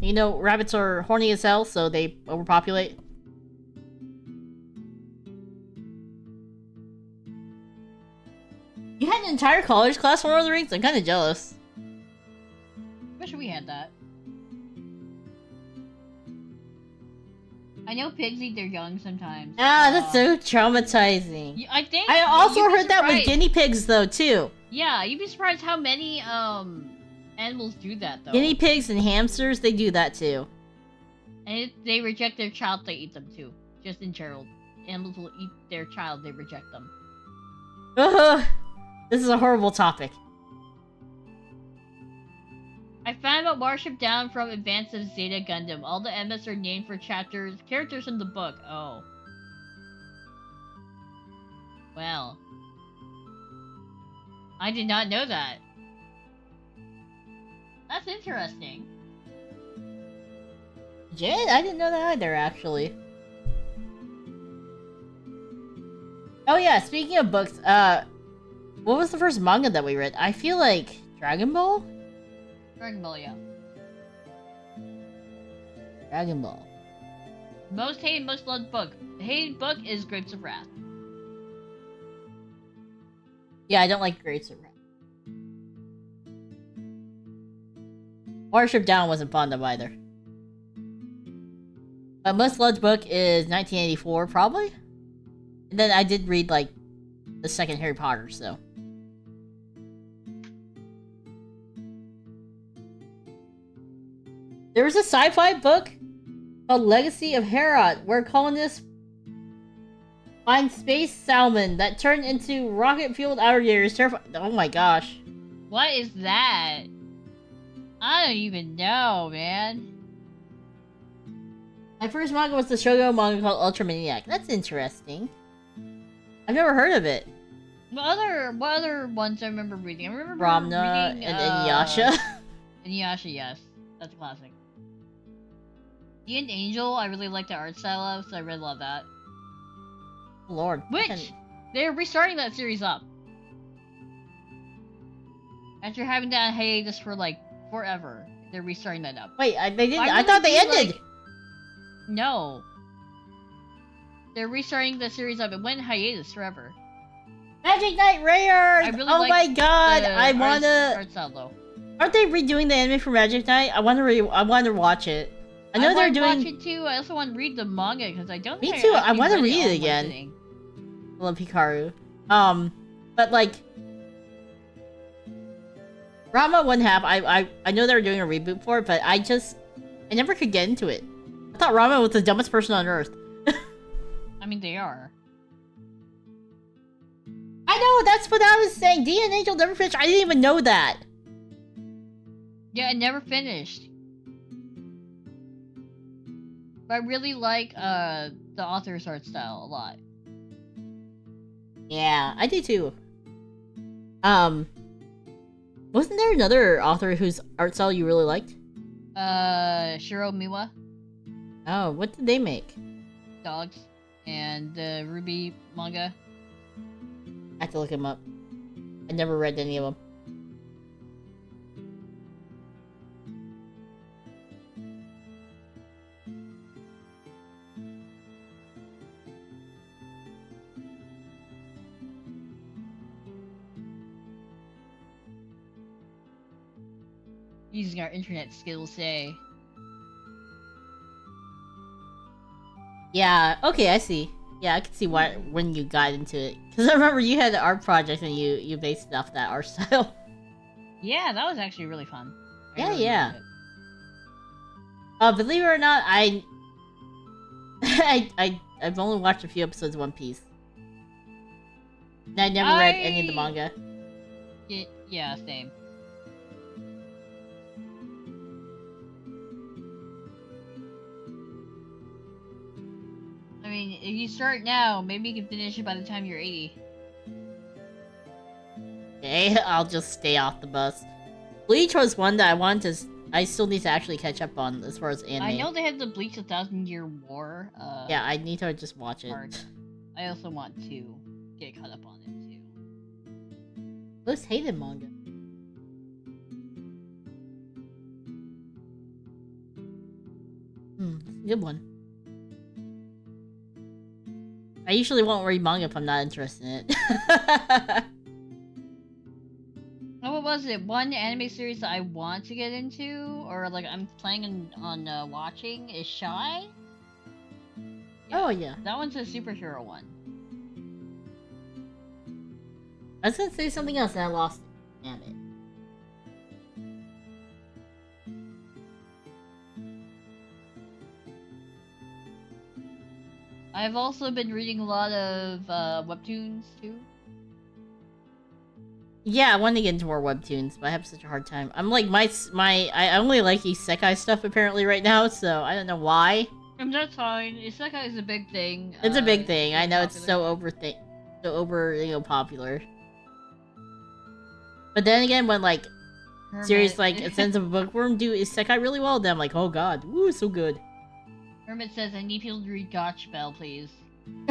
You know, rabbits are horny as hell, so they overpopulate. You had an entire college class for Lord of the Rings? I'm kind of jealous.
Wish we had that. I know pigs eat their young sometimes.
Ah, that's so traumatizing.
I think
I also heard that with guinea pigs, though, too.
Yeah, you'd be surprised how many animals do that, though.
Guinea pigs and hamsters, they do that, too.
And if they reject their child, they eat them, too. Just in general. Animals will eat their child, they reject them.
Ugh. This is a horrible topic.
I found about Warship Down from Advance of Zeta Gundam. All the MS are named for characters in the book. Oh. Well. I did not know that. That's interesting.
Jen, I didn't know that either, actually. Oh yeah, speaking of books, what was the first manga that we read? I feel like Dragon Ball?
Dragon Ball, yeah.
Dragon Ball.
Most hated, most loved book. The hated book is Grapes of Wrath.
Yeah, I don't like Grapes of Wrath. Warship Down wasn't fond of either. My most loved book is 1984, probably? And then I did read, like, the second Harry Potter, so... There was a sci-fi book called Legacy of Herat, where colonists find space salmon that turn into rocket-fueled alligators. Terrifying. Oh my gosh.
What is that? I don't even know, man.
My first manga was the Shogo manga called Ultramaniac. That's interesting. I've never heard of it.
What other ones I remember reading? I remember
Ramna
reading,
and Inuyasha.
Inuyasha, yes. That's a classic. The and Angel, I really like the art style of, so I really love that.
Lord.
Which, they're restarting that series up. After having that hiatus for, like, forever. They're restarting that up.
Wait, they didn't. I thought they ended.
Like, no. They're restarting the series up. It went in hiatus forever.
Magic Knight Rayard!
Really
oh my god, I wanna...
Art style, though.
Aren't they redoing the anime for Magic Knight? I wanna watch it. I know they're doing...
watch it too. I also want to read the manga, because I don't
Me
think
too,
I
want to
read
read it again. I love Hikaru. But like... Rama 1/2, I know they're doing a reboot for it, but I never could get into it. I thought Rama was the dumbest person on earth.
I mean, they are.
I know, that's what I was saying. D and Angel never finished. I didn't even know that.
Yeah, it never finished. But I really like the author's art style a lot.
Yeah, I do too. Wasn't there another author whose art style you really liked?
Shiro Miwa.
Oh, what did they make?
Dogs. And the Ruby manga.
I have to look him up. I never read any of them.
Using our internet skills today.
Yeah, okay, I see. Yeah, I can see why when you got into it. Because I remember you had an art project and you based it off that art style.
Yeah, that was actually really fun.
Yeah, yeah. Believe it or not, I've only watched a few episodes of One Piece. And I never read any of the manga.
Yeah, same. I mean, if you start now, maybe you can finish it by the time you're 80.
Okay, I'll just stay off the bus. Bleach was one that I still need to actually catch up on as far as anime.
I know they had the Bleach 1,000-Year War.
Yeah, I need to just watch it.
I also want to get caught up on it too.
Most hated manga. Good one. I usually won't read manga if I'm not interested in it.
Oh, what was it? One anime series that I want to get into, or like I'm planning on watching, is Shy. Yeah,
oh yeah.
that one's a superhero one.
I was gonna say something else and I lost it. Damn it.
I've also been reading a lot of webtoons too.
Yeah, I want to get into more webtoons, but I have such a hard time. I'm like I only like isekai stuff apparently right now, so I don't know why.
That's fine. Isekai is a big thing.
It's a big thing. I know
popular.
it's so over popular. But then again, when like series like Ascendance of a Bookworm do isekai really well, then I'm like, oh god, woo, so good.
Hermit says, I need people to read Gotch Bell, please.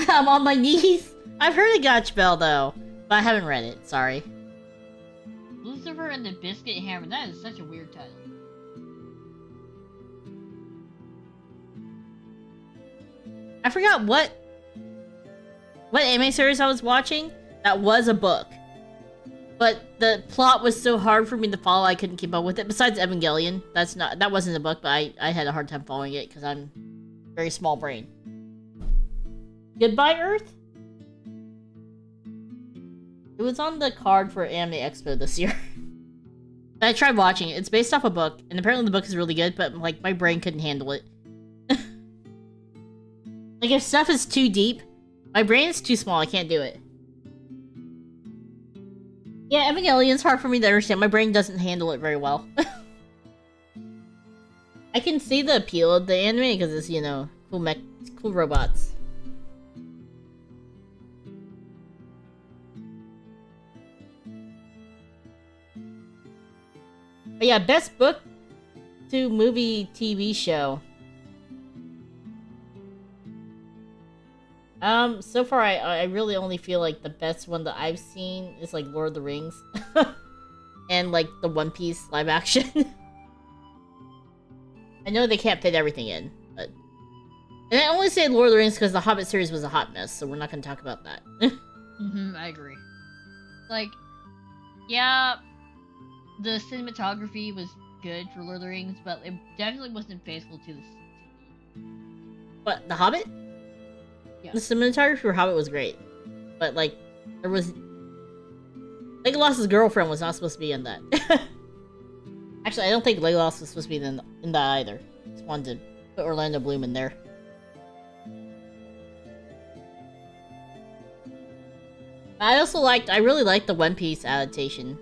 I'm on my knees. I've heard of Gotch Bell though, but I haven't read it. Sorry.
Lucifer and the Biscuit Hammer. That is such a weird title.
I forgot what anime series I was watching that was a book. But the plot was so hard for me to follow, I couldn't keep up with it. Besides Evangelion, that wasn't a book, but I had a hard time following it because I'm very small brain. Goodbye Earth? It was on the card for Anime Expo this year. I tried watching it. It's based off a book, and apparently the book is really good, but like my brain couldn't handle it. Like if stuff is too deep, my brain is too small, I can't do it. Yeah, Evangelion's hard for me to understand. My brain doesn't handle it very well. I can see the appeal of the anime because it's, you know, cool robots. But yeah, best book to movie TV show. So far I really only feel like the best one that I've seen is like Lord of the Rings. And like the One Piece live action. I know they can't fit everything in, but... And I only say Lord of the Rings because the Hobbit series was a hot mess, so we're not gonna talk about that.
I agree. Like, yeah, the cinematography was good for Lord of the Rings, but it definitely wasn't faithful to the...
What, the Hobbit?
Yeah.
The cinematography for Hobbit was great. But like, there was... Legolas's girlfriend was not supposed to be in that. Actually, I don't think Legolas was supposed to be in that either. Just wanted to put Orlando Bloom in there. I really liked the One Piece adaptation.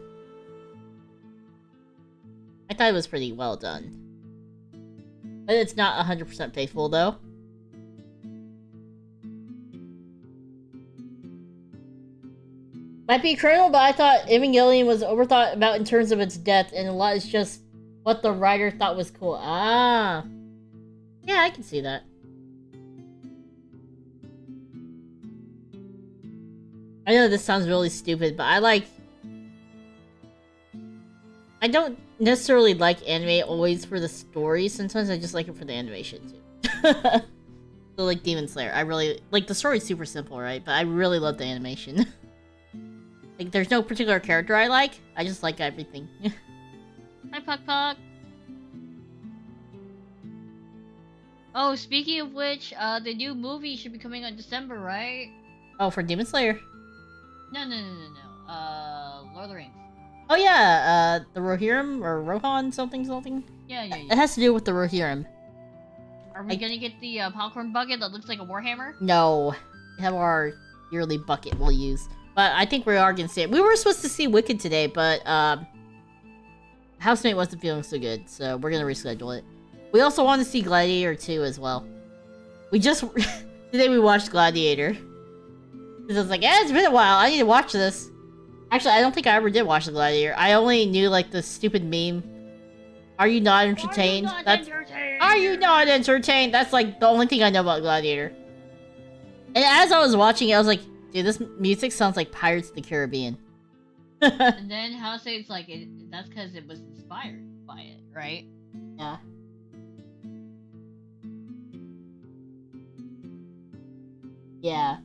I thought it was pretty well done. But it's not 100% faithful, though. Might be criminal, but I thought Evangelion was overthought about in terms of its depth, and a lot is just what the writer thought was cool. Ah. Yeah, I can see that. I know this sounds really stupid, but I don't necessarily like anime always for the story. Sometimes I just like it for the animation, too. So, like, Demon Slayer. I really... Like, the story's super simple, right? But I really love the animation. Like, there's no particular character I like. I just like everything.
Hi, Puck Puck. Oh, speaking of which, the new movie should be coming out December, right?
Oh, for Demon Slayer?
No. Lord of the Rings.
Oh yeah, the Rohirrim or Rohan something.
Yeah.
It has to do with the Rohirrim.
Are we gonna get the popcorn bucket that looks like a warhammer?
No, we have our yearly bucket we'll use. But I think we are gonna see it. We were supposed to see Wicked today, but housemate wasn't feeling so good, so we're gonna reschedule it. We also want to see Gladiator 2 as well. We just today we watched Gladiator. Because I was like, yeah, it's been a while. I need to watch this. Actually, I don't think I ever did watch the Gladiator. I only knew like the stupid meme. Are you not entertained? Are you not entertained? That's like the only thing I know about Gladiator. And as I was watching it, I was like, dude, this music sounds like Pirates of the Caribbean.
And then how say it's like that's because it was inspired by it, right?
Yeah. Yeah.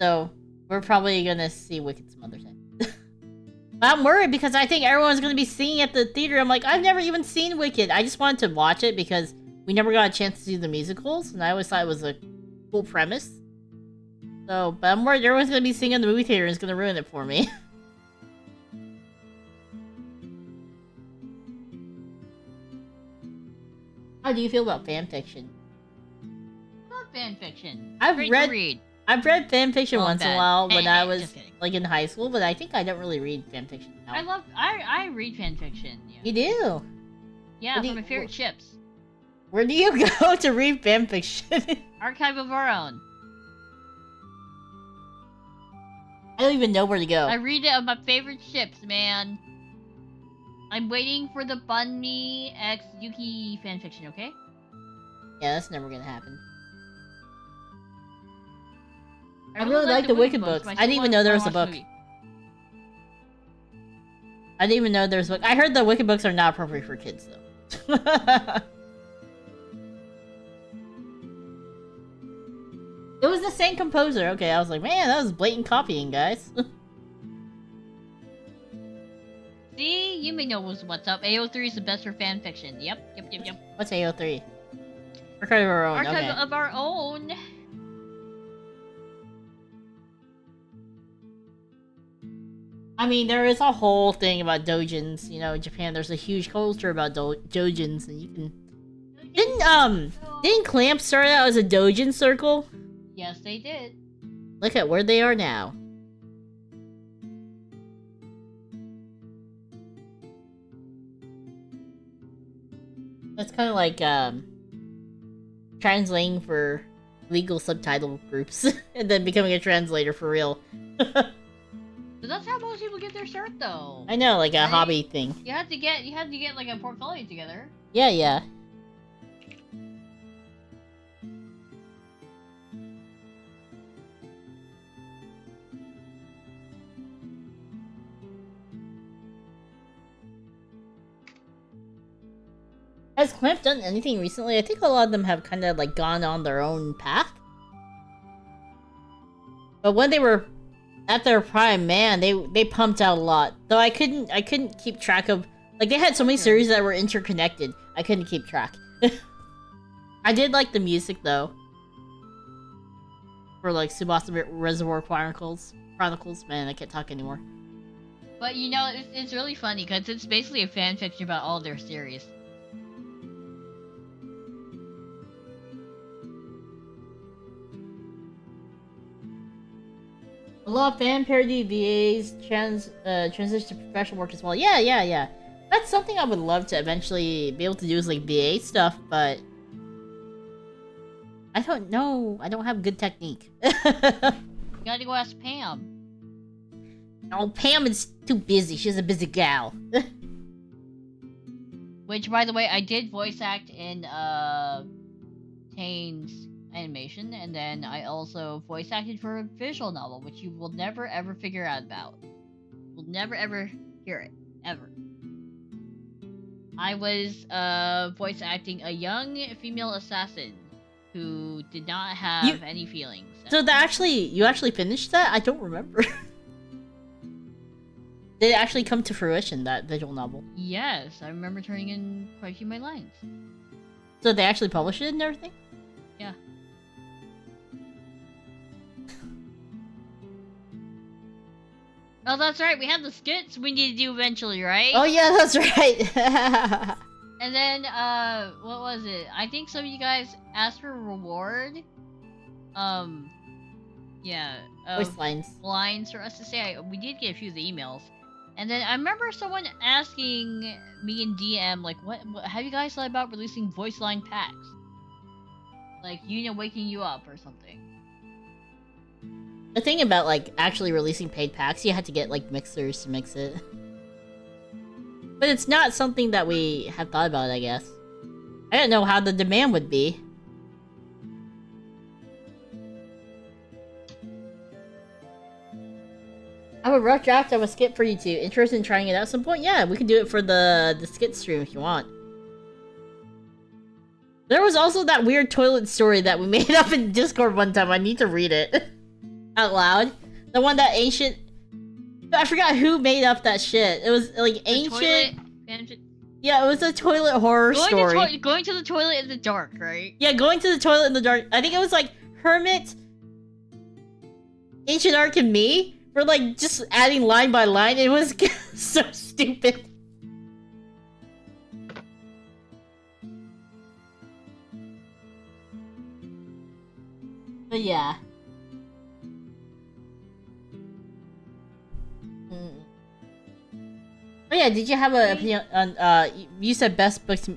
So we're probably gonna see Wicked some other time. But I'm worried because I think everyone's gonna be seeing it at the theater. I'm like, I've never even seen Wicked. I just wanted to watch it because we never got a chance to see the musicals, and I always thought it was a cool premise. So, but I'm worried everyone's gonna be seeing it in the movie theater and it's gonna ruin it for me. How do you feel about fanfiction?
Not fanfiction.
I've
Great
read
to read.
I've read fanfiction once in a while when I was
Just kidding.
like in high school, but I think I don't really read fanfiction now.
I read fanfiction. Yeah.
You do?
Yeah,
What do
from
you-
my favorite ships.
Where do you go to read fanfiction?
Archive of Our Own.
I don't even know where to go.
I read it of my favorite ships, man. I'm waiting for the Bunny X Yuki fanfiction, okay?
Yeah, that's never gonna happen. I really like the Wicked books. I didn't even know there was a book. I didn't even know there was a book. I heard the Wicked books are not appropriate for kids, though. It was the same composer. Okay, I was like, man, that was blatant copying, guys.
See? You may know what's up. AO3 is the best for fanfiction. Yep.
What's AO3? Archive of Our Own.
Archive
Okay.
of Our Own.
I mean, there is a whole thing about doujins. You know, in Japan, there's a huge culture about doujins, and you can... Didn't Clamp start out as a doujin circle?
Yes, they did.
Look at where they are now. That's kind of like, translating for legal subtitle groups, and then becoming a translator for real.
But that's how most people get their start, though.
I know, like a
Right?
hobby thing.
You had to get like a portfolio together.
Yeah. Has Clamp done anything recently? I think a lot of them have kind of like gone on their own path. But when they were at their prime, man, they pumped out a lot. Though I couldn't keep track of, like, they had so many series that were interconnected. I couldn't keep track. I did like the music though. For like Tsubasa Reservoir Chronicles. Man, I can't talk anymore.
But you know, it's really funny because it's basically a fanfiction about all their series.
A lot of fan parody VAs transition to professional work as well. Yeah. That's something I would love to eventually be able to do, is like VA stuff, but I don't know. I don't have good technique.
You gotta go ask Pam.
No, Pam is too busy. She's a busy gal.
Which, by the way, I did voice act in Tane's animation, and then I also voice acted for a visual novel, which you will never ever figure out about. You'll never ever hear it. Ever. I was voice acting a young female assassin who did not have any feelings.
So you actually finished that? I don't remember. Did it actually come to fruition, that visual novel?
Yes, I remember turning in quite a few of my lines.
So they actually published it and everything?
Yeah. Oh, that's right. We have the skits we need to do eventually, right?
Oh yeah, that's right.
And then, what was it? I think some of you guys asked for a reward. Yeah.
Voice lines.
Lines for us to say. We did get a few of the emails. And then I remember someone asking me in DM, like, what have you guys thought about releasing voice line packs? Like, Yuna waking you up or something.
The thing about, like, actually releasing paid packs, you had to get, like, mixers to mix it. But it's not something that we have thought about, I guess. I don't know how the demand would be. I have a rough draft of a skit for you two. Interested in trying it out at some point? Yeah, we can do it for the skit stream if you want. There was also that weird toilet story that we made up in Discord one time. I need to read it out loud. The one that ancient... I forgot who made up that shit. It was like ancient... Yeah, it was a toilet horror story.
Going to the toilet in the dark, right?
Yeah, going to the toilet in the dark. I think it was like Hermit, Ancient Arc, and me. We're like just adding line by line. It was so stupid. But yeah. Oh yeah, did you have an opinion on, you said best books,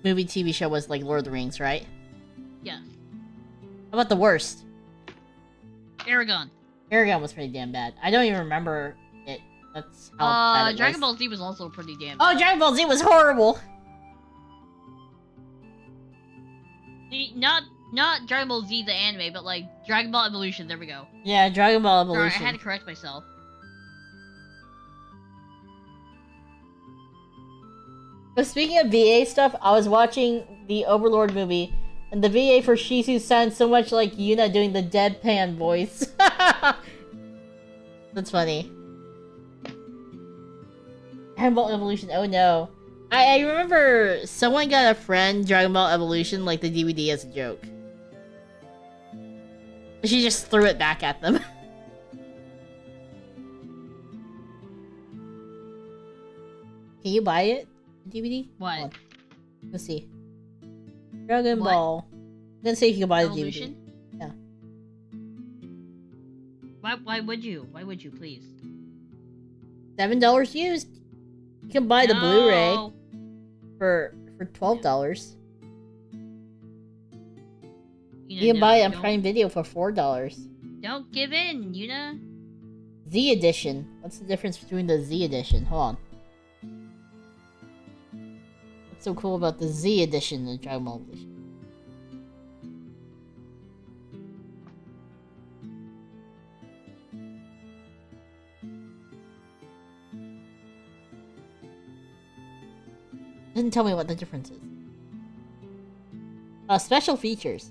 movie, TV show was like Lord of the Rings, right?
Yeah.
How about the worst?
Aragon.
Aragon was pretty damn bad. I don't even remember it. That's how bad it
Dragon
was.
Ball Z was also pretty damn bad.
Oh, Dragon Ball Z was horrible!
Not Dragon Ball Z the anime, but like Dragon Ball Evolution, there we go.
Yeah, Dragon Ball Evolution.
Sorry, I had to correct myself.
But speaking of VA stuff, I was watching the Overlord movie, and the VA for Shizu sounds so much like Yuna doing the deadpan voice. That's funny. Dragon Ball Evolution, oh no. I remember someone got a friend Dragon Ball Evolution, like the DVD, as a joke. She just threw it back at them. Can you buy it? DVD?
What?
Let's see. Dragon Ball. I'm gonna see if you can buy
Evolution?
the DVD. Yeah.
Why would you? Why would you, please?
$7 used. You can buy the Blu-ray for $12. You can buy it on Prime Video for $4.
Don't give in, Yuna.
Z Edition. What's the difference between the Z Edition? Hold on. What's so cool about the Z Edition and the Dragon Ball Edition? Doesn't tell me what the difference is. Special features.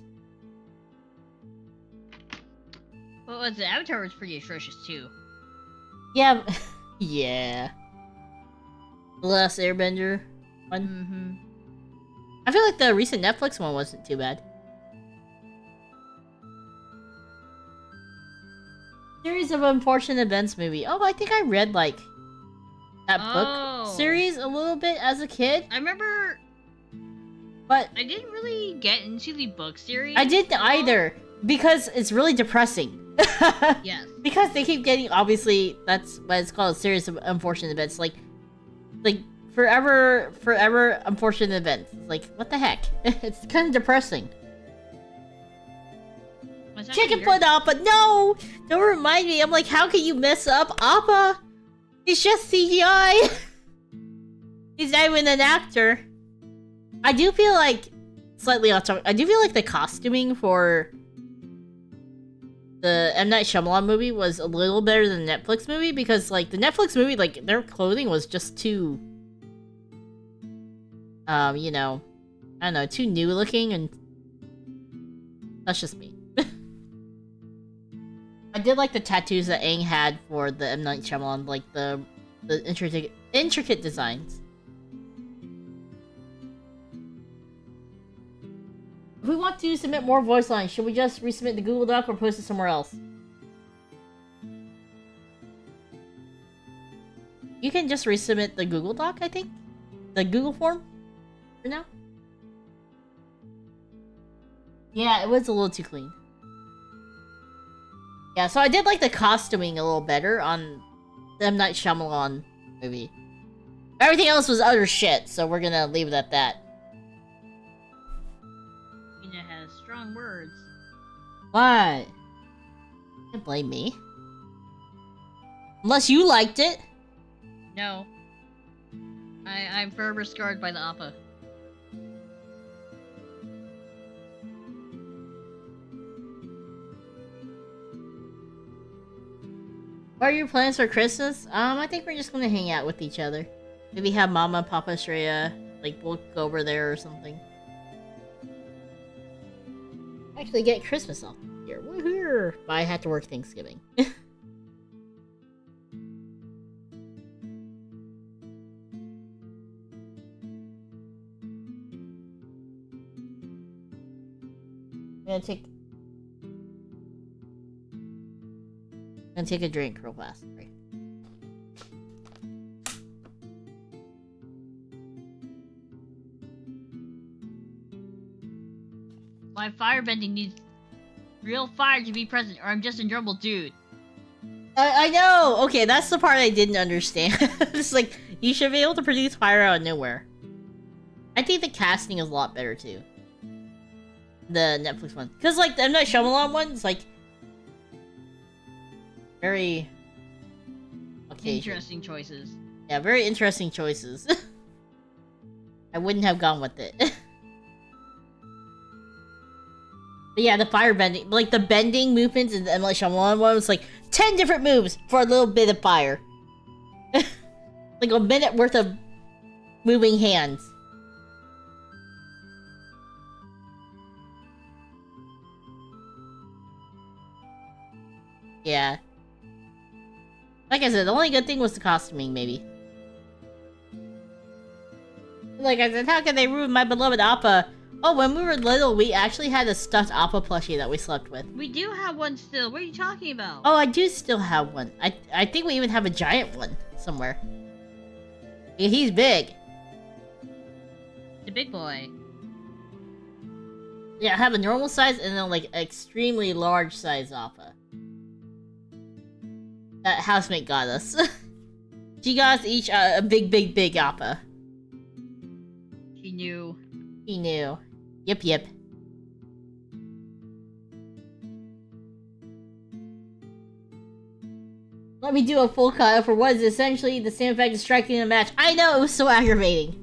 Well, the Avatar was pretty atrocious too.
Yeah, yeah. The Last Airbender one.
Mm-hmm.
I feel like the recent Netflix one wasn't too bad. Series of Unfortunate Events movie. Oh, I think I read like that book series a little bit as a kid.
I remember,
but
I didn't really get into the book series.
I didn't either because it's really depressing.
Yes.
Because they keep getting, obviously, that's why it's called a series of unfortunate events. Like forever unfortunate events. It's like, what the heck? It's kind of depressing. Chicken foot Appa, no! Don't remind me. I'm like, how can you mess up Appa? He's just CGI. He's not even an actor. I do feel like, slightly off topic, I do feel like the costuming for the M. Night Shyamalan movie was a little better than the Netflix movie, because, like, the Netflix movie, like, their clothing was just too, you know, I don't know, too new looking, and that's just me. I did like the tattoos that Aang had for the M. Night Shyamalan, like, the intricate designs. If we want to submit more voice lines, should we just resubmit the Google Doc or post it somewhere else? You can just resubmit the Google Doc, I think? The Google form? For now? Yeah, it was a little too clean. Yeah, so I did like the costuming a little better on the M. Night Shyamalan movie. Everything else was utter shit, so we're gonna leave it at that.
Strong words.
What? Can't blame me. Unless you liked it.
No. I'm forever scarred by the Appa.
What are your plans for Christmas? I think we're just gonna hang out with each other. Maybe have Mama and Papa Shreya, like, we'll go over there or something. Actually get Christmas off here. Woohoo! But I had to work Thanksgiving. I'm gonna take a drink real fast. Right.
My firebending needs real fire to be present, or I'm just a normal dude.
I know! Okay, that's the part I didn't understand. It's like, you should be able to produce fire out of nowhere. I think the casting is a lot better, too. The Netflix one. Because, like, the M. Night Shyamalan one's, like... very...
Interesting choices.
Yeah, very interesting choices. I wouldn't have gone with it. But yeah, the fire bending, like the bending movements in the M. Night Shyamalan one was like 10 different moves for a little bit of fire. Like a minute worth of moving hands. Yeah. Like I said, the only good thing was the costuming, maybe. Like I said, how can they ruin my beloved Appa? Oh, when we were little, we actually had a stuffed Appa plushie that we slept with.
We do have one still. What are you talking about?
Oh, I do still have one. I think we even have a giant one somewhere. Yeah, he's big.
The big boy.
Yeah, I have a normal size and then like extremely large size Appa. That housemate got us. She got us each a big Appa.
She knew.
He knew. Yep. Let me do a full cut for what is essentially the same effect as striking in a match. I know, it was so aggravating.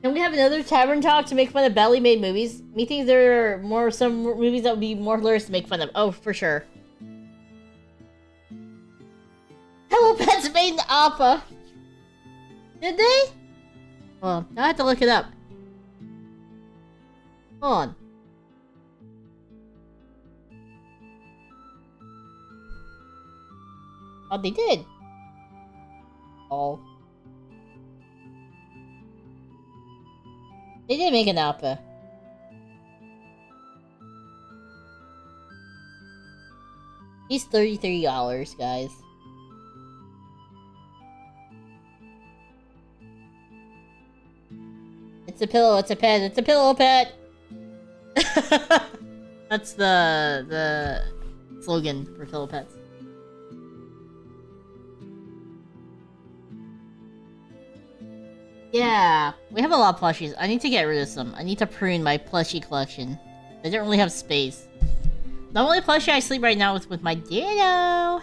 Can we have another tavern talk to make fun of badly made movies? Methinks there are some movies that would be more hilarious to make fun of. Oh, for sure. Hello Pets made an Appa. Did they? Well, now I have to look it up. Hold on. Oh, they did. Oh. They did make an Appa. He's $33, guys. It's a pillow, it's a pet, it's a pillow pet! That's the slogan for pillow pets. Yeah, we have a lot of plushies. I need to get rid of some. I need to prune my plushie collection. I don't really have space. The only plushie I sleep right now is with my Ditto!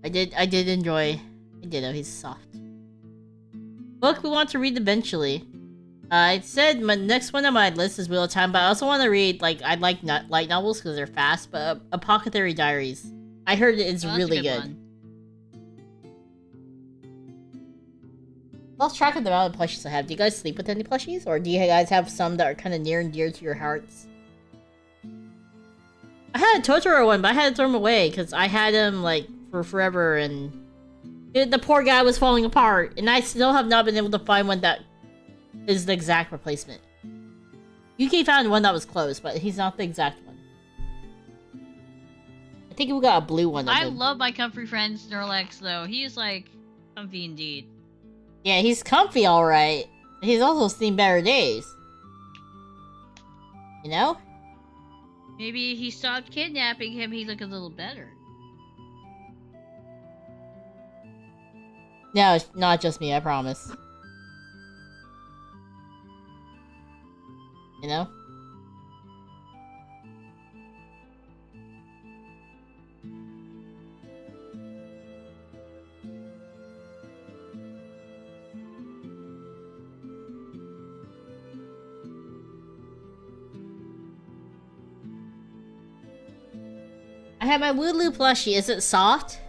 I did enjoy Ditto, he's soft. Book we want to read eventually. I said my next one on my list is Wheel of Time, but I also want to read, like, I like light novels because they're fast, but Apothecary Diaries. I heard it's really good. Lost track of the amount of plushies I have. Do you guys sleep with any plushies? Or do you guys have some that are kind of near and dear to your hearts? I had a Totoro one, but I had to throw him away because I had him, like, for forever and... the poor guy was falling apart, and I still have not been able to find one that is the exact replacement. Yuki found one that was close, but he's not the exact one. I think we got a blue one.
I love my comfy friend Snorlax, though. He is, like, comfy indeed.
Yeah, he's comfy, alright. He's also seen better days. You know?
Maybe he stopped kidnapping him, he'd look a little better.
No, it's not just me, I promise. You know? I have my Woodloo plushie. Is it soft?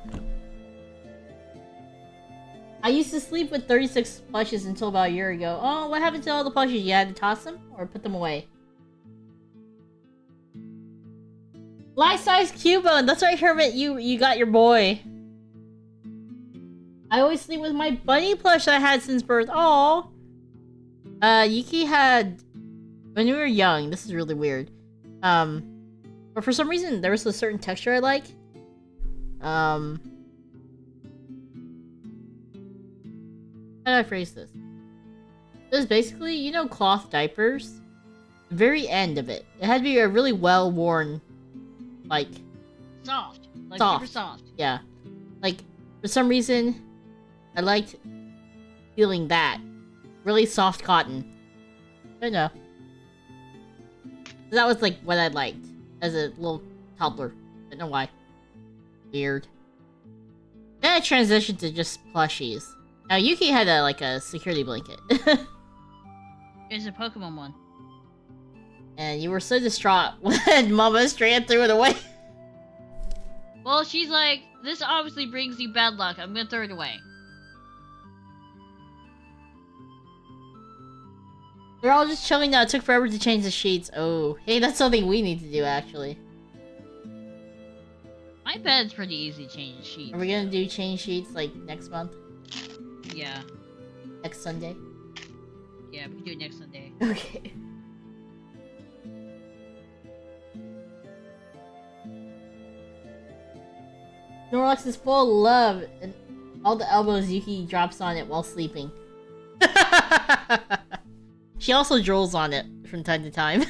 I used to sleep with 36 plushies until about a year ago. Oh, what happened to all the plushies? You had to toss them or put them away? Life-size Cubone. That's right, Hermit. You got your boy. I always sleep with my bunny plush I had since birth. Oh. Yuki had when we were young. This is really weird. But for some reason there was a certain texture I like. How do I phrase this? It was basically, you know, cloth diapers. The very end of it. It had to be a really well worn, like
soft. Like
soft.
super soft.
Yeah. Like, for some reason, I liked feeling that. Really soft cotton. I don't know. That was like what I liked as a little toddler. I don't know why. Weird. Then I transitioned to just plushies. Now Yuki had a security blanket.
It's a Pokemon one.
And you were so distraught when Mama straight threw it away.
Well, she's like, this obviously brings you bad luck. I'm gonna throw it away.
They're all just chilling now. It took forever to change the sheets. Oh, hey, that's something we need to do, actually.
My bed's pretty easy to change sheets.
Are we gonna do change sheets, like, next month?
Yeah.
Next Sunday?
Yeah, we can do it next Sunday.
Okay. Snorlax is full of love, and all the elbows Yuki drops on it while sleeping. She also drools on it from time to time.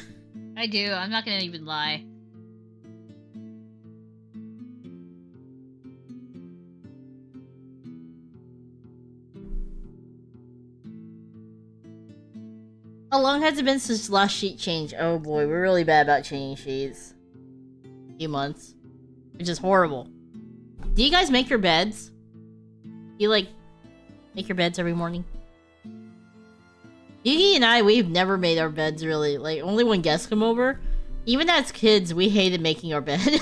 I do, I'm not gonna even lie.
How long has it been since last sheet change? Oh boy, we're really bad about changing sheets. A few months. Which is horrible. Do you guys make your beds? You like make your beds every morning? Yuki and I, we've never made our beds really. Like only when guests come over. Even as kids, we hated making our bed.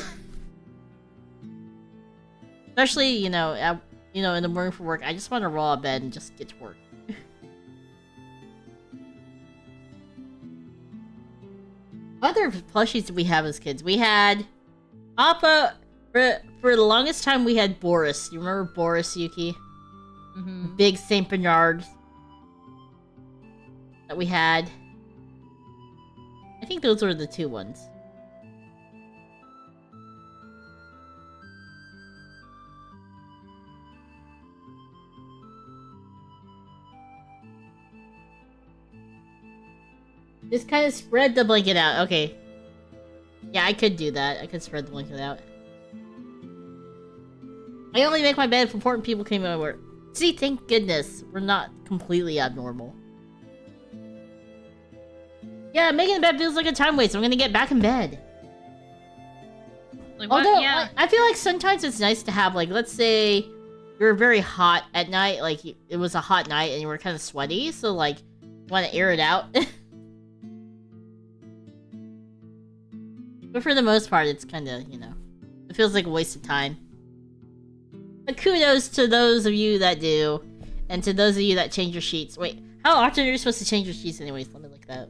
Especially, you know, in the morning for work. I just want to roll out of bed and just get to work. What other plushies did we have as kids? We had Appa. For the longest time, we had Boris. You remember Boris, Yuki?
Mm-hmm.
Big Saint Bernard that we had. I think those were the two ones. Just kind of spread the blanket out. Okay. Yeah, I could do that. I could spread the blanket out. I only make my bed if important people came over. See, thank goodness we're not completely abnormal. Yeah, making the bed feels like a time waste. I'm gonna get back in bed.
Like what?
Although,
Yeah.
I feel like sometimes it's nice to have, like, let's say you're very hot at night, like, it was a hot night and you were kind of sweaty, so, like, you want to air it out. But for the most part, it's kind of, you know, it feels like a waste of time. But kudos to those of you that do, and to those of you that change your sheets. Wait, how often are you supposed to change your sheets anyways? Let me look that up.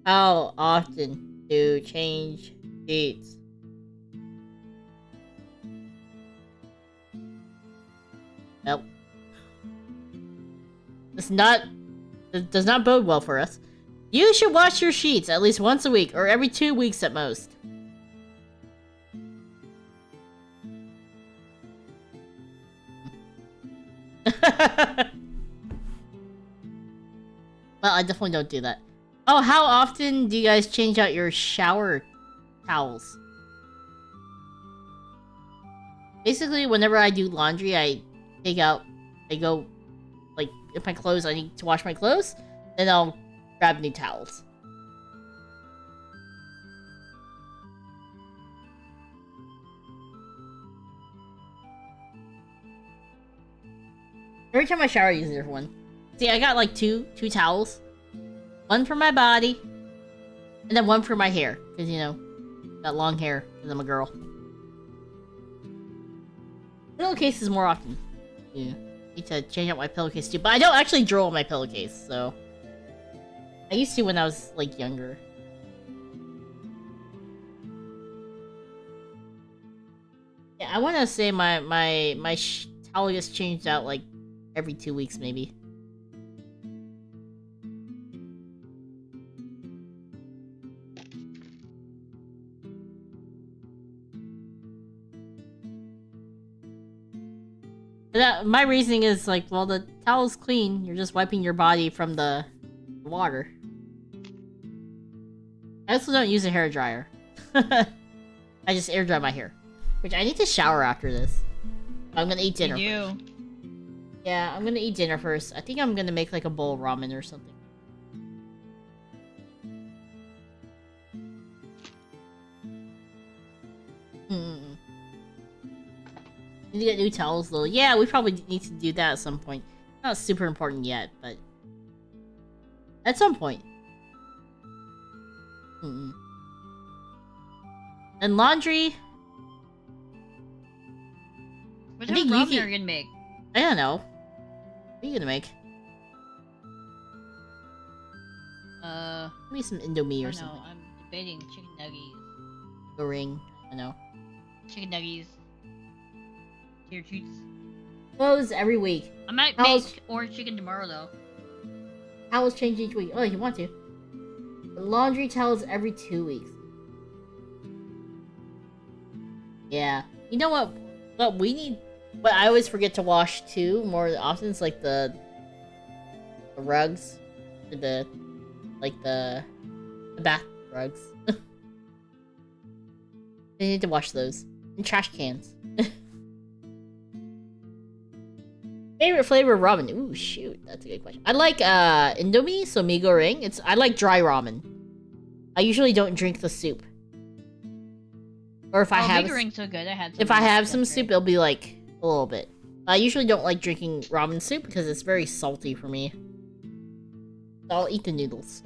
How often do you change sheets? Well, it does not bode well for us. You should wash your sheets at least once a week, or every 2 weeks at most. Well, I definitely don't do that. Oh, how often do you guys change out your shower towels? Basically, whenever I do laundry, I go, like, if my clothes, I need to wash my clothes, then I'll grab new towels. Every time I shower, I use a different one. See, I got like two towels. One for my body, and then one for my hair. Because, you know, Got long hair, because I'm a girl. Pillowcases more often. Yeah. Need to change out my pillowcase too, but I don't actually drool on my pillowcase, so... I used to when I was, like, younger. Yeah, I want to say my towel gets changed out, like, every 2 weeks, maybe. My reasoning is like, well, the towel's clean. You're just wiping your body from the water. I also don't use a hair dryer. I just air dry my hair, which I need to shower after this. I'm gonna eat dinner.
You do.
Yeah, I'm gonna eat dinner first. I think I'm gonna make like a bowl of ramen or something. Need to get new towels though. Yeah, we probably need to do that at some point. Not super important yet, but at some point. And laundry.
What kind of ramen are you gonna make?
I don't know. What are you gonna make? Maybe some Indomie or something.
I'm debating chicken nuggies.
A ring. I know.
Chicken nuggies. Tier treats.
Clothes every week.
I might make orange chicken tomorrow though.
Towels change each week. Oh, you want to? Laundry towels every 2 weeks. Yeah. You know what? What we need... What I always forget to wash too, more often, is like the rugs. The bath rugs. I need to wash those. And trash cans. Favorite flavor of ramen? Ooh, shoot. That's a good question. I like Indomie, so mee goreng. I like dry ramen. I usually don't drink the soup. Or if I have...
mee goreng's so good.
If I have some soup, it'll be like a little bit. I usually don't like drinking ramen soup because it's very salty for me. So I'll eat the noodles.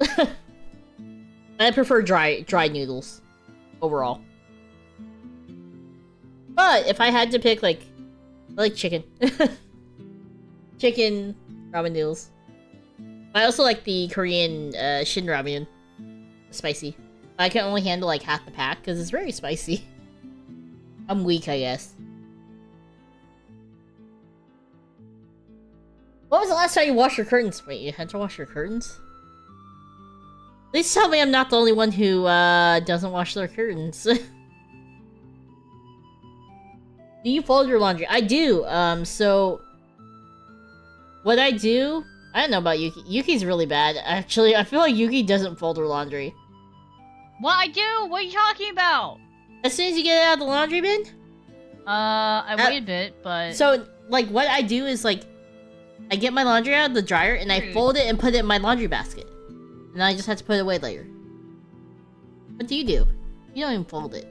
I prefer dry noodles overall. But if I had to pick, like, I like chicken. Chicken ramen noodles. I also like the Korean shin ramen. Spicy. I can only handle like half the pack because it's very spicy. I'm weak, I guess. What was the last time you washed your curtains? Wait, you had to wash your curtains? Please tell me I'm not the only one who doesn't wash their curtains. Do you fold your laundry? I do. So what I do, I don't know about Yuki. Yuki's really bad. Actually, I feel like Yuki doesn't fold her laundry.
What I do? What are you talking about?
As soon as you get it out of the laundry bin?
I wait a bit, but...
So, like, what I do is, like, I get my laundry out of the dryer, and I fold it and put it in my laundry basket. And then I just have to put it away later. What do? You don't even fold it.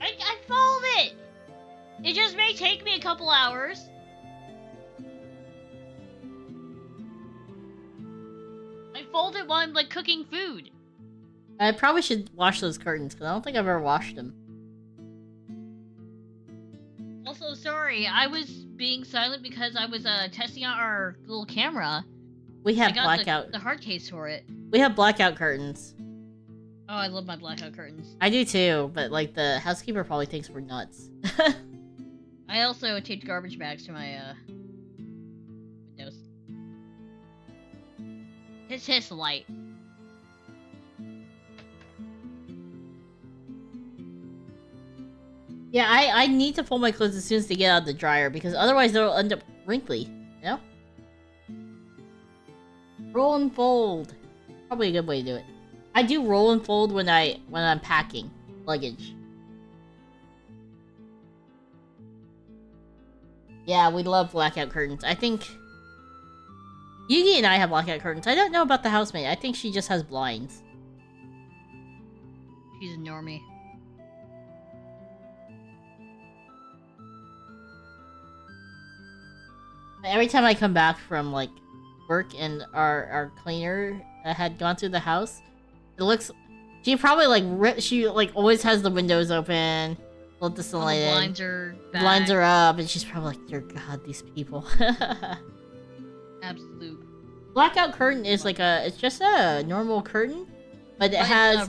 I fold it! It just may take me a couple hours. I fold it while I'm, like, cooking food.
I probably should wash those curtains, because I don't think I've ever washed them.
Also, sorry, I was being silent because I was testing out our little camera.
We have
I got
blackout.
The hard case for it.
We have blackout curtains.
Oh, I love my blackout curtains.
I do too, but like the housekeeper probably thinks we're nuts.
I also taped garbage bags to my windows. Hiss light.
Yeah, I need to fold my clothes as soon as they get out of the dryer, because otherwise they'll end up wrinkly, you know? Roll and fold. Probably a good way to do it. I do roll and fold when I'm packing luggage. Yeah, we love blackout curtains. I think Yuki and I have blackout curtains. I don't know about the housemate. I think she just has blinds.
She's a normie.
Every time I come back from like work and our cleaner had gone through the house, She probably like she like always has the windows open, let the sunlight in.
Blinds are back.
Blinds are up, and she's probably like, "Dear God, these people."
Absolute.
Blackout curtain is like it's just a normal curtain, but it has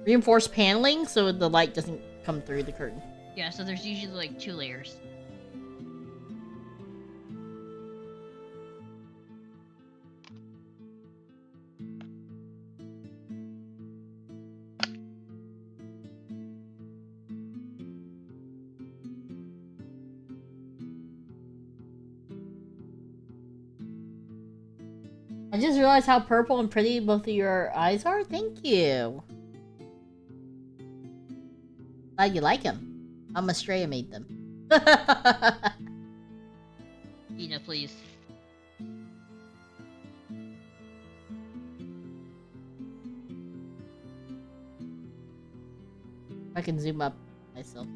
reinforced paneling, so the light doesn't come through the curtain.
Yeah, so there's usually like 2 layers.
I just realized how purple and pretty both of your eyes are. Thank you. Glad you like them. I'm Estrella made them.
Gina, please.
I can zoom up myself.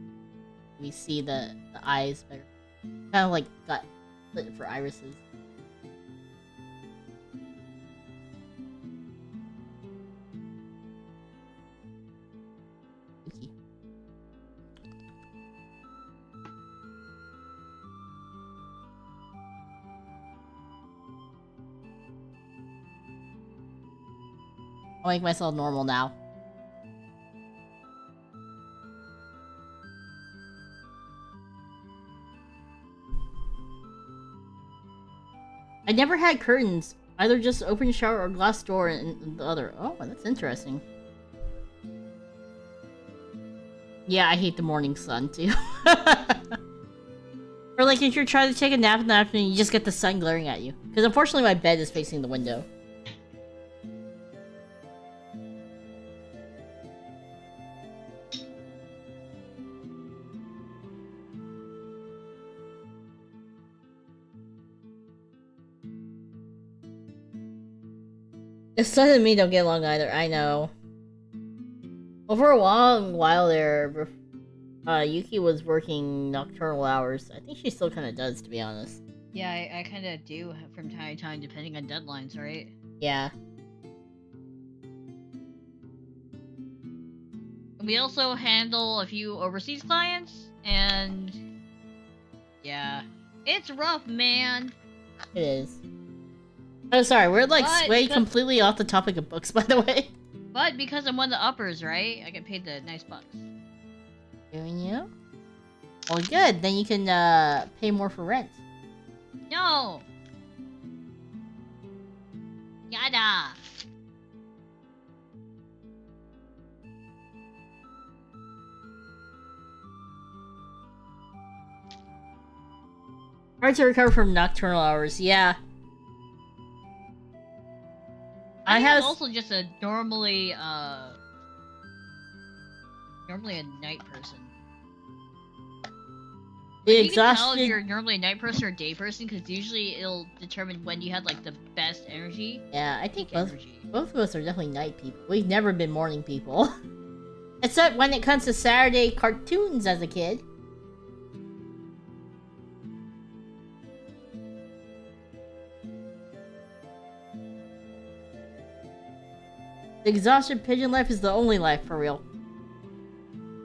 We see the eyes better. Kind of like got split for irises. Yuki. I'll make myself normal now. I never had curtains. Either just open shower or glass door in the other. Oh, that's interesting. Yeah, I hate the morning sun too. Or like if you're trying to take a nap in the afternoon, you just get the sun glaring at you. Because unfortunately my bed is facing the window. The sun and me don't get along either, I know. Well, for a long while there, Yuki was working nocturnal hours. I think she still kind of does, to be honest.
Yeah, I kind of do from time to time, depending on deadlines, right?
Yeah.
We also handle a few overseas clients, and yeah, it's rough, man.
It is. Oh, sorry, we're like way completely off the topic of books, by the way.
But because I'm one of the uppers, right? I get paid the nice bucks.
Doing you? Well, good. Then you can pay more for rent.
No. Yada.
Hard to recover from nocturnal hours. Yeah.
I have also just a normally a night person. You can tell if you're normally a night person or a day person because usually it'll determine when you had like the best energy.
Yeah, I think both of us are definitely night people. We've never been morning people. Except when it comes to Saturday cartoons as a kid. The exhausted pigeon life is the only life, for real.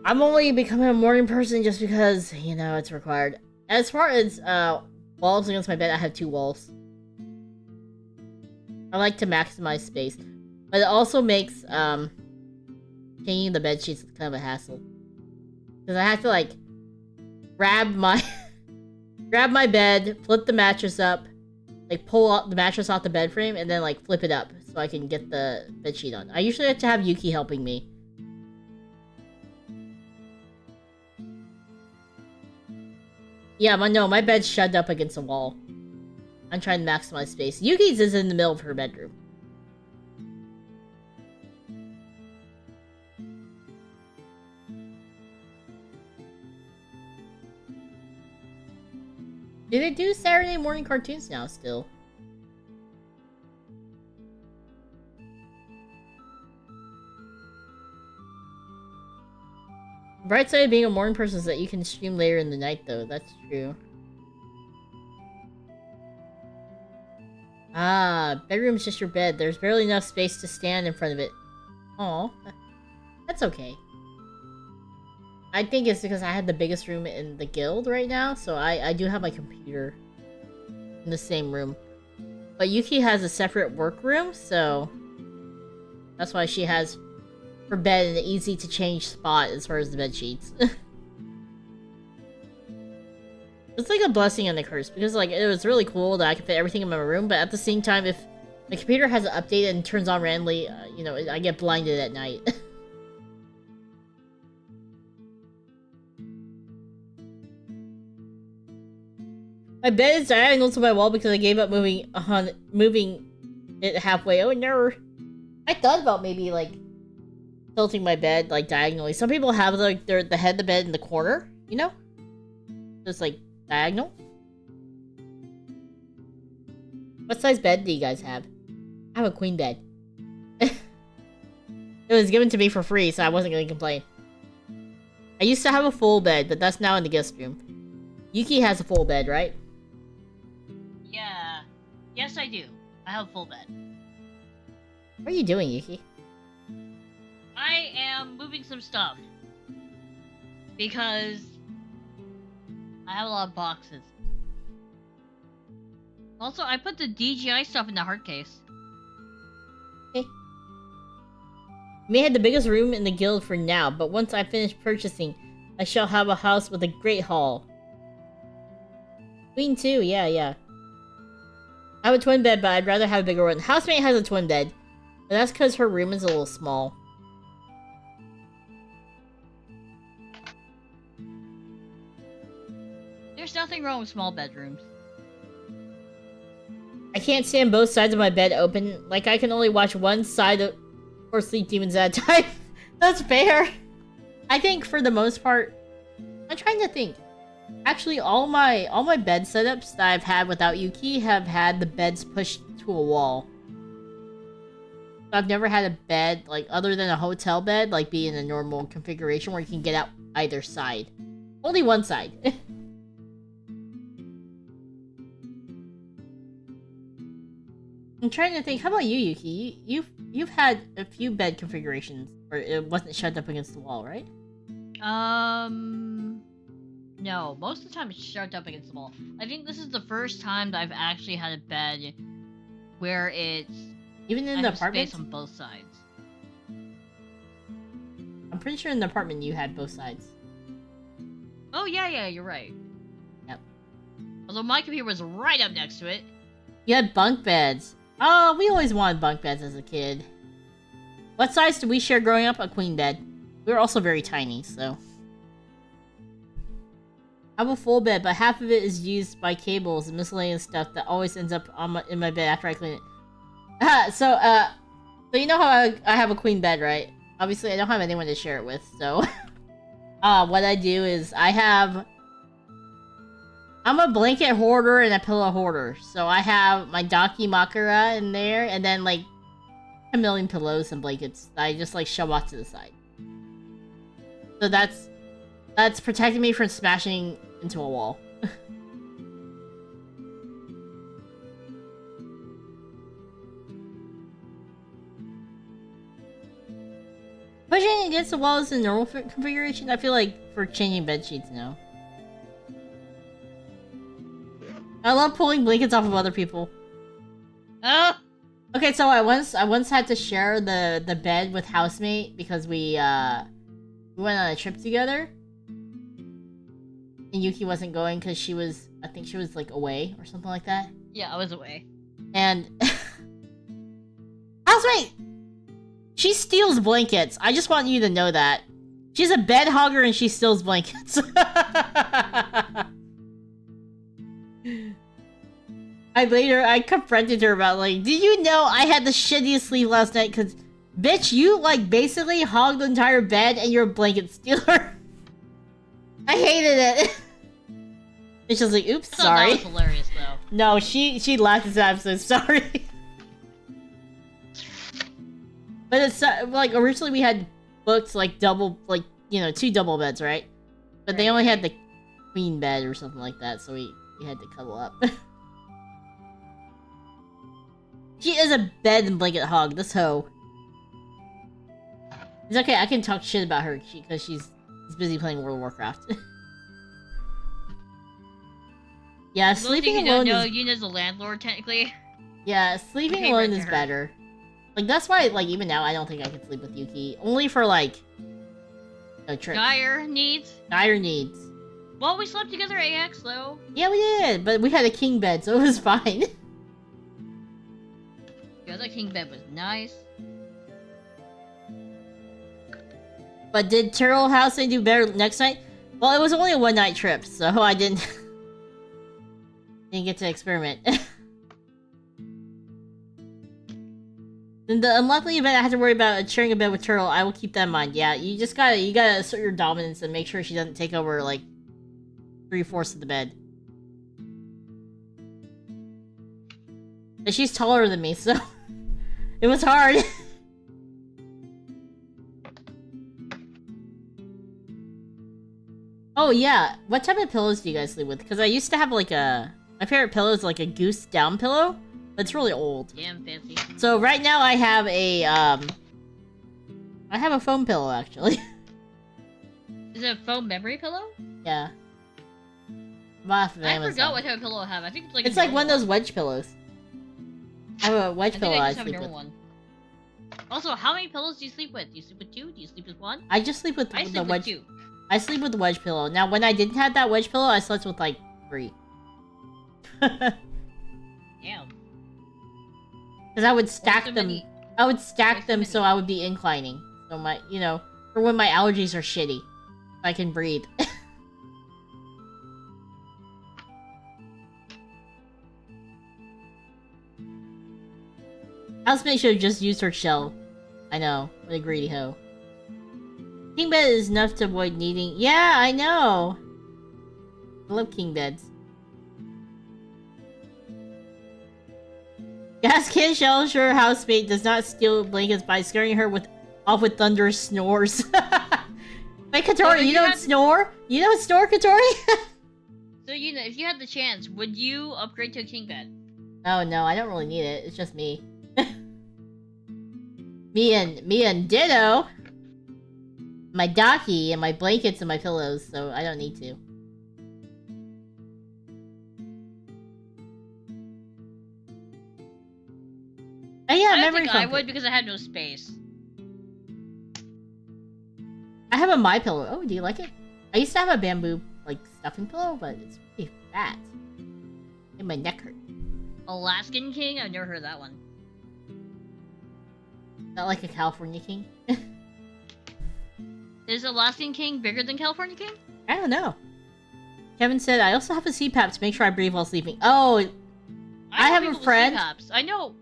I'm only becoming a morning person just because, you know, it's required. As far as, walls against my bed, I have 2 walls. I like to maximize space. But it also makes, changing the bed sheets kind of a hassle. Because I have to, like, grab my bed, flip the mattress up, like, pull out the mattress off the bed frame, and then, like, flip it up. So I can get the bedsheet on. I usually have to have Yuki helping me. Yeah, my bed's shoved up against a wall. I'm trying to maximize space. Yuki's is in the middle of her bedroom. Do they do Saturday morning cartoons now still? Bright side of being a morning person is that you can stream later in the night, though. That's true. Ah, bedroom's just your bed. There's barely enough space to stand in front of it. Oh, that's okay. I think it's because I had the biggest room in the guild right now, so I do have my computer in the same room. But Yuki has a separate workroom, so that's why she has her bed in an easy to change spot as far as the bed sheets. It's like a blessing and a curse, because like it was really cool that I could fit everything in my room, but at the same time, if my computer has an update and turns on randomly, you know, I get blinded at night. My bed is diagonal to my wall because I gave up moving it halfway. Oh no! I thought about maybe like tilting my bed like diagonally. Some people have like the head of the bed in the corner, you know, just like diagonal. What size bed do you guys have? I have a queen bed. It was given to me for free, so I wasn't gonna complain. I used to have a full bed, but that's now in the guest room. Yuki has a full bed, right?
Yeah. Yes, I do. I have a full bed.
What are you doing, Yuki?
I am moving some stuff. Because I have a lot of boxes. Also, I put the DJI stuff in the hard case.
Okay. You may have the biggest room in the guild for now, but once I finish purchasing, I shall have a house with a great hall. Queen too, yeah. I have a twin bed, but I'd rather have a bigger one. Housemate has a twin bed, but that's because her room is a little small.
There's nothing wrong with small bedrooms.
I can't stand both sides of my bed open. Like, I can only watch one side or sleep demons at a time. That's fair. I think for the most part, I'm trying to think. Actually, all my bed setups that I've had without Yuki have had the beds pushed to a wall. So I've never had a bed, like, other than a hotel bed, like, be in a normal configuration where you can get out either side. Only one side. I'm trying to think. How about you, Yuki? You've had a few bed configurations where it wasn't shoved up against the wall, right?
No. Most of the time it's shoved up against the wall. I think this is the first time that I've actually had a bed where it's
even in the apartment,
space on both sides.
I'm pretty sure in the apartment you had both sides.
Oh yeah, you're right.
Yep.
Although my computer was right up next to it.
You had bunk beds. Oh, we always wanted bunk beds as a kid. What size did we share growing up? A queen bed. We were also very tiny, so. I have a full bed, but half of it is used by cables and miscellaneous stuff that always ends up in my bed after I clean it. So you know how I have a queen bed, right? Obviously, I don't have anyone to share it with, so. What I do is I'm a blanket hoarder and a pillow hoarder. So I have my Daki Makara in there, and then like a million pillows and blankets that I just like shove off to the side. So that's protecting me from smashing into a wall. Pushing against the wall is the normal configuration. I feel like for changing bed sheets, no. I love pulling blankets off of other people.
Oh!
Okay, so I once had to share the bed with housemate because we went on a trip together. And Yuki wasn't going because I think she was like away or something like that.
Yeah, I was away.
And housemate, she steals blankets. I just want you to know that. She's a bed hogger and she steals blankets. I confronted her about like, did you know I had the shittiest sleep last night? Cause bitch, you like basically hogged the entire bed and you're a blanket stealer. I hated it. And she was like, oops, sorry.
That was hilarious though.
No, she laughed and said, I'm so sorry. But it's like originally we had booked like double, like, you know, 2 double beds, right? But they only had the queen bed or something like that, so we had to cuddle up. She is a bed and blanket hog, this hoe. It's okay, I can talk shit about her because she's busy playing World of Warcraft. Yeah, sleeping alone
No,
is...
Yuna's a landlord, technically.
Yeah, sleeping alone is better. Like, that's why, like, even now, I don't think I can sleep with Yuki. Only for, like... No tricks.
Dire needs?
Dire needs.
Well, we slept together AX, though.
Yeah, we did, but we had a king bed, so it was fine.
Yeah, that king bed was nice.
But did Turtle House do better next night? Well, it was only a one-night trip, so I didn't... didn't get to experiment. In the unlikely event I have to worry about sharing a bed with Turtle, I will keep that in mind. Yeah, you gotta assert your dominance and make sure she doesn't take over, like, 3/4 of the bed. And she's taller than me, so... it was hard. Oh, yeah. What type of pillows do you guys sleep with? Because I used to have, like, a... My favorite pillow is, like, a goose down pillow. But it's really old.
Damn fancy.
So, right now I have a, I have a foam pillow, actually.
Is it a foam memory pillow?
Yeah. I
forgot what type of pillow I have. I think it's like
it's like one of those wedge pillows. I have a wedge pillow I sleep with.
One. Also, how many pillows do you sleep with? Do you sleep with 2? Do you sleep with 1?
I just sleep with
I
the
sleep
wedge.
with 2.
I sleep with the wedge pillow. Now, when I didn't have that wedge pillow, I slept with like 3.
Damn.
Because I would stack them. I would stack them so I would be inclining. So my, you know, for when my allergies are shitty, I can breathe. Housemate should have just used her shell. I know, what a greedy hoe. King bed is enough to avoid needing. Yeah, I know. I love king beds. Gas can shell sure housemate does not steal blankets by scaring her off with thunderous snores. Wait, Katori, you don't snore? You don't snore, Katori?
So, you know, if you had the chance, would you upgrade to a king bed?
Oh no, I don't really need it. It's just me. me and Ditto. My Daki and my blankets and my pillows, so I don't need to. Oh yeah,
I don't think I would because I had no space.
I have a My Pillow. Oh, do you like it? I used to have a bamboo like stuffing pillow, but it's pretty fat. And my neck hurt.
Alaskan King? I've never heard of that one.
Not like a California King.
Is Alaskan King bigger than California King?
I don't know. Kevin said, I also have a CPAP to make sure I breathe while sleeping. Oh, I have a friend.
I know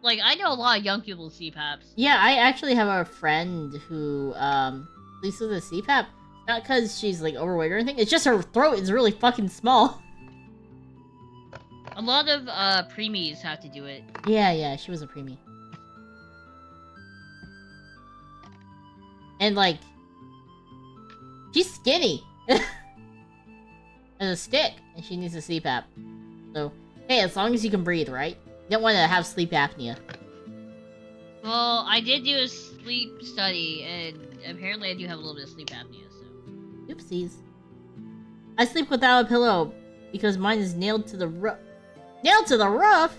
a lot of young people with CPAPs.
Yeah, I actually have a friend who sleeps with a CPAP. Not because she's like overweight or anything. It's just her throat is really fucking small.
A lot of preemies have to do it.
Yeah, she was a preemie. And like, she's skinny. As a stick, and she needs a CPAP. So, hey, as long as you can breathe, right? You don't want to have sleep apnea.
Well, I did do a sleep study, and apparently I do have a little bit of sleep apnea, so...
Oopsies. I sleep without a pillow, because mine is nailed to the roof. Nailed to the roof?!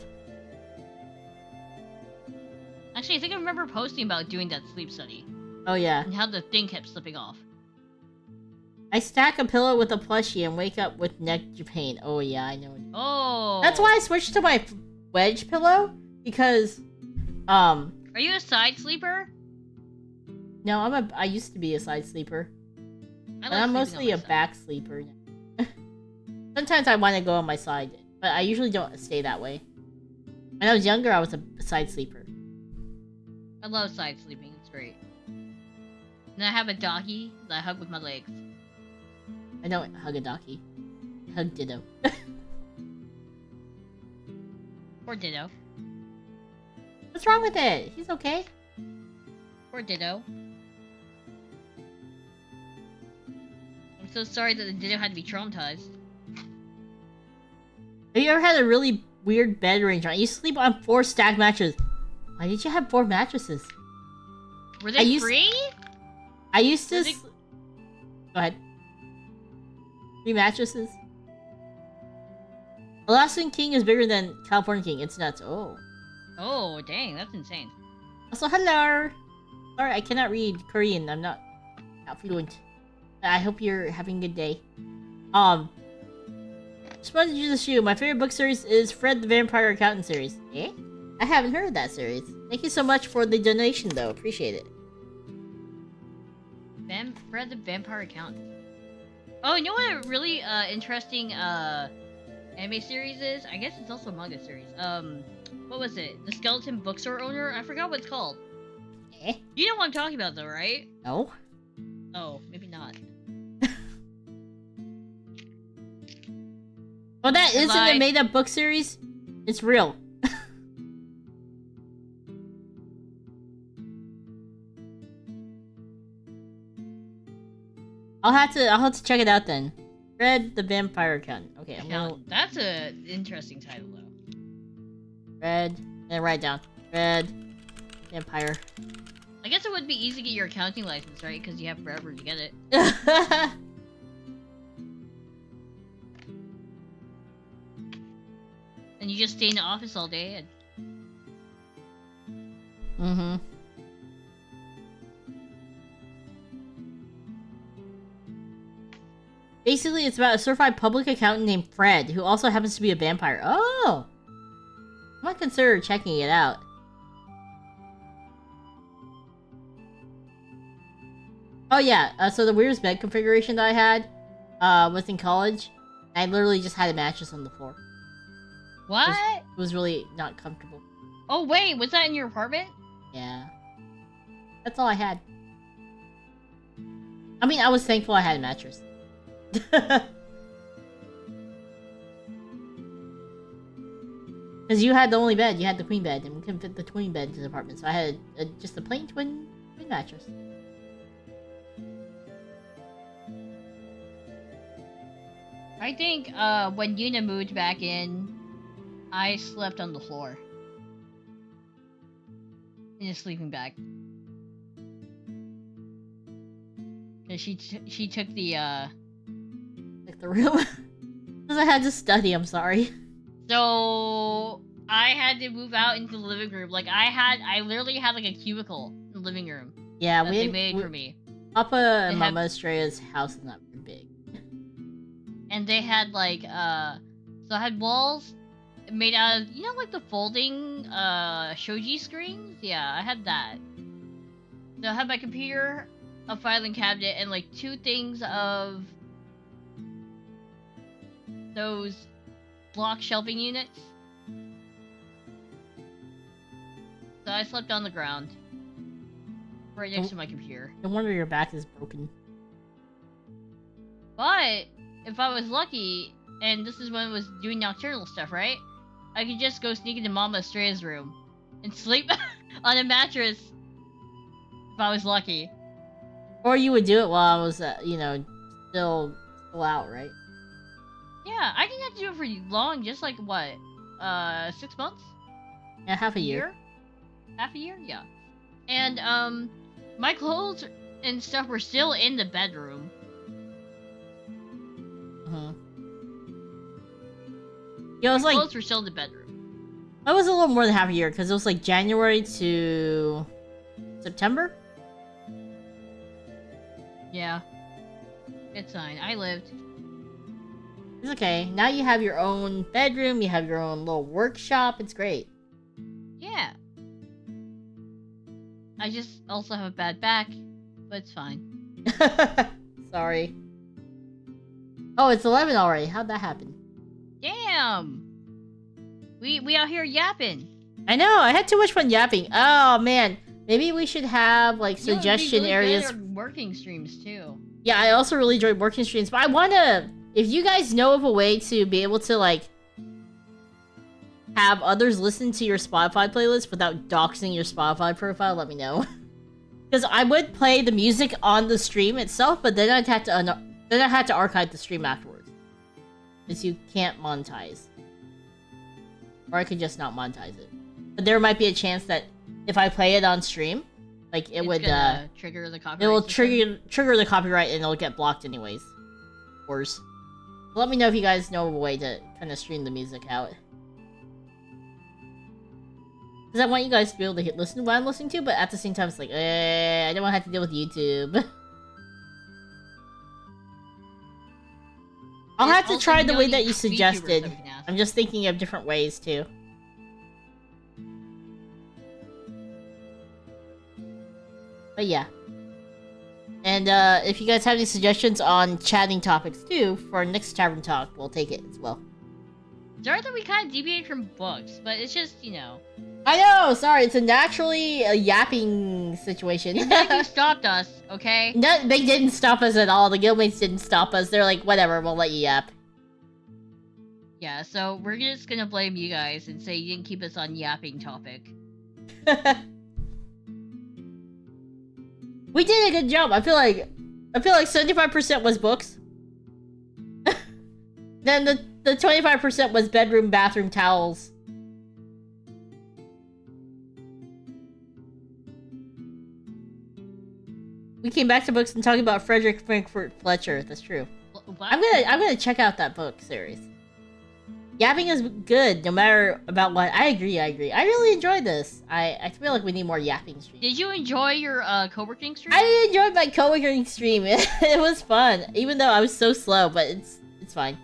Actually, I think I remember posting about doing that sleep study.
Oh yeah.
And how the thing kept slipping off.
I stack a pillow with a plushie and wake up with neck pain. Oh yeah, I know.
Oh.
That's why I switched to my wedge pillow, because,
Are you a side sleeper?
No, I used to be a side sleeper.
But
I'm mostly a back sleeper now. Sometimes I want to go on my side, but I usually don't stay that way. When I was younger, I was a side sleeper.
I love side sleeping, it's great. And I have a doggy that I hug with my legs.
I don't hug a Daki. I hug Ditto.
Poor Ditto.
What's wrong with it? He's okay.
Poor Ditto. I'm so sorry that the Ditto had to be traumatized.
Have you ever had a really weird bed arrangement? You sleep on 4 stacked mattresses. Why did you have 4 mattresses?
Were they free?
I used to... Go ahead. 3 mattresses. Alaskan King is bigger than California King. It's nuts. Oh.
Oh, dang. That's insane.
Also, hello. Sorry, I cannot read Korean. I'm not fluent. I hope you're having a good day. Just wanted to just you. My favorite book series is Fred the Vampire Accountant series. Eh? I haven't heard of that series. Thank you so much for the donation, though. Appreciate it.
Fred the Vampire Accountant. Oh, you know what a really interesting anime series is? I guess it's also a manga series. What was it? The Skeleton Bookstore Owner? I forgot what it's called.
Eh?
You know what I'm talking about, though, right?
No.
Oh, maybe not.
Well, that isn't a made-up book series. It's real. I'll have to check it out then. Fred the Vampire Accountant. Okay,
That's an interesting title, though.
Fred. And write it down. Fred Vampire.
I guess it would be easy to get your accounting license, right? Because you have forever to get it. And you just stay in the office all day and...
Mm-hmm. Basically, it's about a certified public accountant named Fred, who also happens to be a vampire. Oh! I might consider checking it out. Oh yeah, so the weirdest bed configuration that I had was in college. I literally just had a mattress on the floor.
What?
It was really not comfortable.
Oh wait, was that in your apartment?
Yeah. That's all I had. I mean, I was thankful I had a mattress. Because you had the only bed, you had the queen bed, and we couldn't fit the twin bed into the apartment, so I had just a plain twin mattress.
I think when Yuna moved back in, I slept on the floor. In a sleeping bag. Cause she took the
Like the room? Because I had to study, I'm sorry.
So I had to move out into the living room. Like I literally had like a cubicle in the living room.
Yeah,
that they made for me.
Papa and Mama Estrella's house is not very big.
And they had like so I had walls made out of, you know, like the folding shoji screens? Yeah, I had that. So I had my computer, a filing cabinet, and like 2 things of those block shelving units. So I slept on the ground. Right next to my computer.
No wonder your back is broken.
But if I was lucky, and this is when I was doing nocturnal stuff, right? I could just go sneak into Mama Estrella's room and sleep on a mattress if I was lucky.
Or you would do it while I was, you know, still out, right?
Yeah, I didn't have to do it for long, just like, what, 6 months?
Yeah, half a year.
Half a year? Yeah. And, my clothes and stuff were still in the bedroom.
Uh-huh. Yeah, it was like...
clothes were still in the bedroom.
That was a little more than half a year, because it was like January to... September?
Yeah. It's fine. I lived.
It's okay. Now you have your own bedroom, you have your own little workshop, it's great.
Yeah. I just also have a bad back, but it's fine.
Sorry. Oh, it's 11 already. How'd that happen?
Damn! We out here yapping.
I know, I had too much fun yapping. Oh, man. Maybe we should have, like, suggestion areas.
Working streams, too.
Yeah, I also really enjoyed working streams, but I wanna... If you guys know of a way to be able to, like, have others listen to your Spotify playlist without doxing your Spotify profile, let me know. Because I would play the music on the stream itself, but then I'd have to archive the stream afterwards. Because you can't monetize. Or I could just not monetize it. But there might be a chance that if I play it on stream, Like it
It's
would
gonna trigger the copyright.
it will
system.
trigger the copyright and it'll get blocked anyways. Of course. Let me know if you guys know a way to kind of stream the music out. Because I want you guys to be able to listen to what I'm listening to, but at the same time it's like, I don't want to have to deal with YouTube. I'll have to try the way that you suggested. I'm just thinking of different ways too. But yeah. And if you guys have any suggestions on chatting topics too, for our next Tavern Talk, we'll take it as well.
Sorry that we kind of deviated from books, but it's just, you know.
I know, sorry, it's a naturally yapping situation.
You stopped us, okay?
No, they didn't stop us at all. The Guildmates didn't stop us. They're like, whatever, we'll let you yap.
Yeah, so we're just gonna blame you guys and say you didn't keep us on yapping topic.
We did a good job. I feel like 75% was books. Then the 25% was bedroom, bathroom, towels. We came back to books and talking about Frederick Frankfurt Fletcher. That's true.
What?
I'm gonna check out that book series. Yapping is good, no matter about what. I agree. I really enjoyed this. I feel like we need more yapping streams.
Did you enjoy your co-working stream?
I enjoyed my co-working stream. It was fun, even though I was so slow. But it's fine.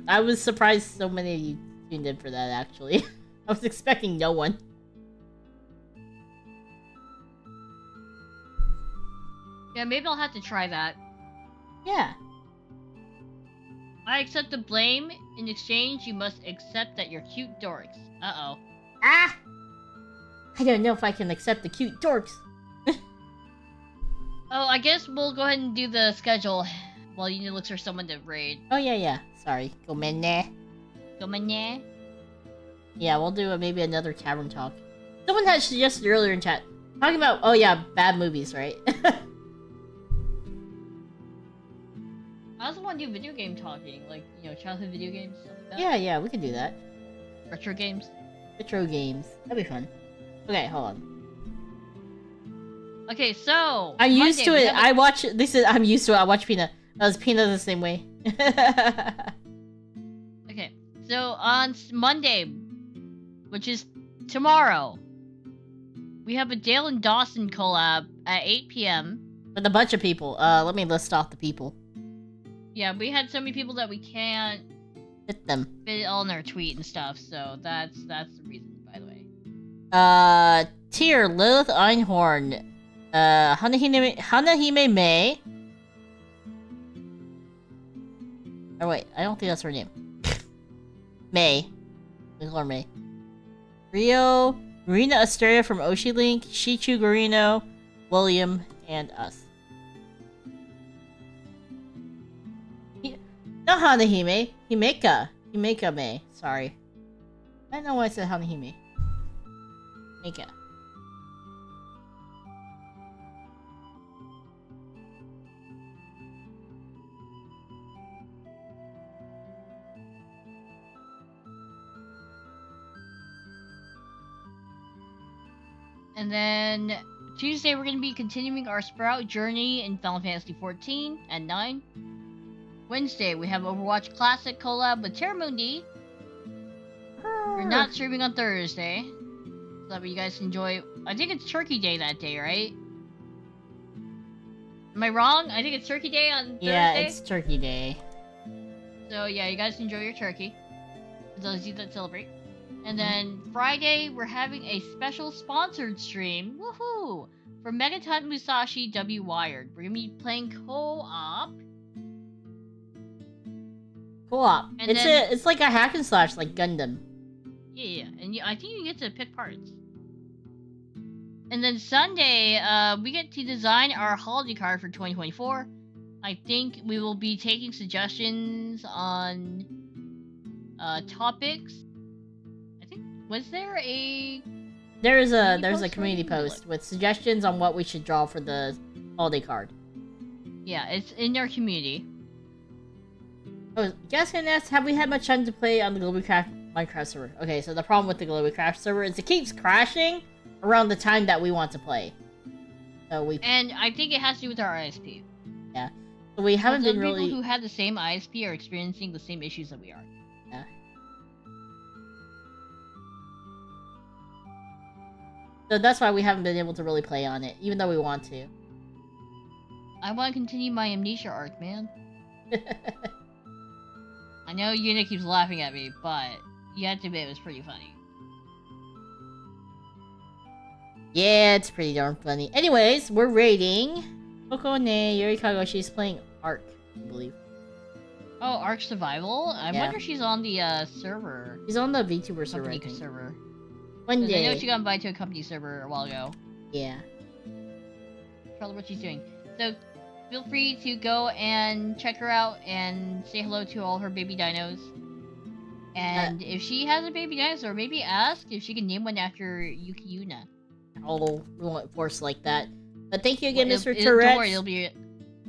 I was surprised so many of you tuned in for that. Actually, I was expecting no one.
Yeah, maybe I'll have to try that.
Yeah.
I accept the blame. In exchange, you must accept that you're cute dorks. Uh-oh.
Ah! I don't know if I can accept the cute dorks.
Oh, I guess we'll go ahead and do the schedule while Yuna looks for someone to raid.
Oh, yeah. Sorry. Gomenne. Yeah, we'll do maybe another Tavern Talk. Someone had suggested earlier in chat. Talking about, oh yeah, bad movies, right?
I also want to do video game talking, like, you know, childhood video games, stuff like that.
Yeah, we can do that.
Retro games.
Retro games. That'd be fun. Okay, hold on.
Okay, so...
I'm used to it.
I'm
used to it. I watch Peanut. That was Peanut the same way.
Okay, so on Monday, which is tomorrow, we have a Dale and Dawson collab at 8 p.m.
With a bunch of people. Let me list off the people.
Yeah, we had so many people that we can't
Hit them.
fit it all in our tweet and stuff, so that's the reason, by the way.
Tyr, Lilith Einhorn, Hanahime May. Oh wait, I don't think that's her name. May. Ignore May. Rio, Marina Asteria from Oshi Link, Shichu Garino, William, and us. Not Hanahime. Himeka May. Sorry. I don't know why I said Hanahime. Himeka.
And then Tuesday, we're going to be continuing our Sprout journey in Final Fantasy XIV at 9. Wednesday, we have Overwatch Classic collab with Terramundi. We're not streaming on Thursday. So that way you guys enjoy... I think it's Turkey Day that day, right? Am I wrong? I think it's Turkey Day on Thursday?
Yeah, it's Turkey Day.
So yeah, you guys enjoy your turkey. For those of you that celebrate. And then Friday, we're having a special sponsored stream. Woohoo! For Megaton Musashi W Wired. We're going to be playing co-op.
Co-op. It's like a hack and slash, like Gundam.
Yeah. And I think you get to pick parts. And then Sunday, we get to design our holiday card for 2024. I think we will be taking suggestions on topics. I think there's
a community post with suggestions on what we should draw for the holiday card.
Yeah, it's in our community.
Oh, guys can ask, have we had much time to play on the Globalcraft Minecraft server? Okay, so the problem with the Globalcraft server is it keeps crashing around the time that we want to play. So
And I think it has to do with our ISP.
Yeah. So we haven't been
people
really...
who have the same ISP are experiencing the same issues that we are.
Yeah. So that's why we haven't been able to really play on it, even though we want to.
I want to continue my amnesia arc, man. I know Yuna keeps laughing at me, but you have to admit it was pretty funny.
Yeah, it's pretty darn funny. Anyways, we're rating Kokone Yorikawa. She's playing Ark, I believe.
Oh, Ark Survival? I wonder if she's on the server.
She's on the Vtuber server.
Company server.
One day.
I know she got invited to a company server a while ago.
Yeah.
Probably what she's doing. So, feel free to go and check her out and say hello to all her baby dinos. And if she has a baby dinosaur, maybe ask if she can name one after Yuki Yuna.
Oh, we won't force like that. But thank you again, Mr. Tourette's.
Don't worry, it'll be...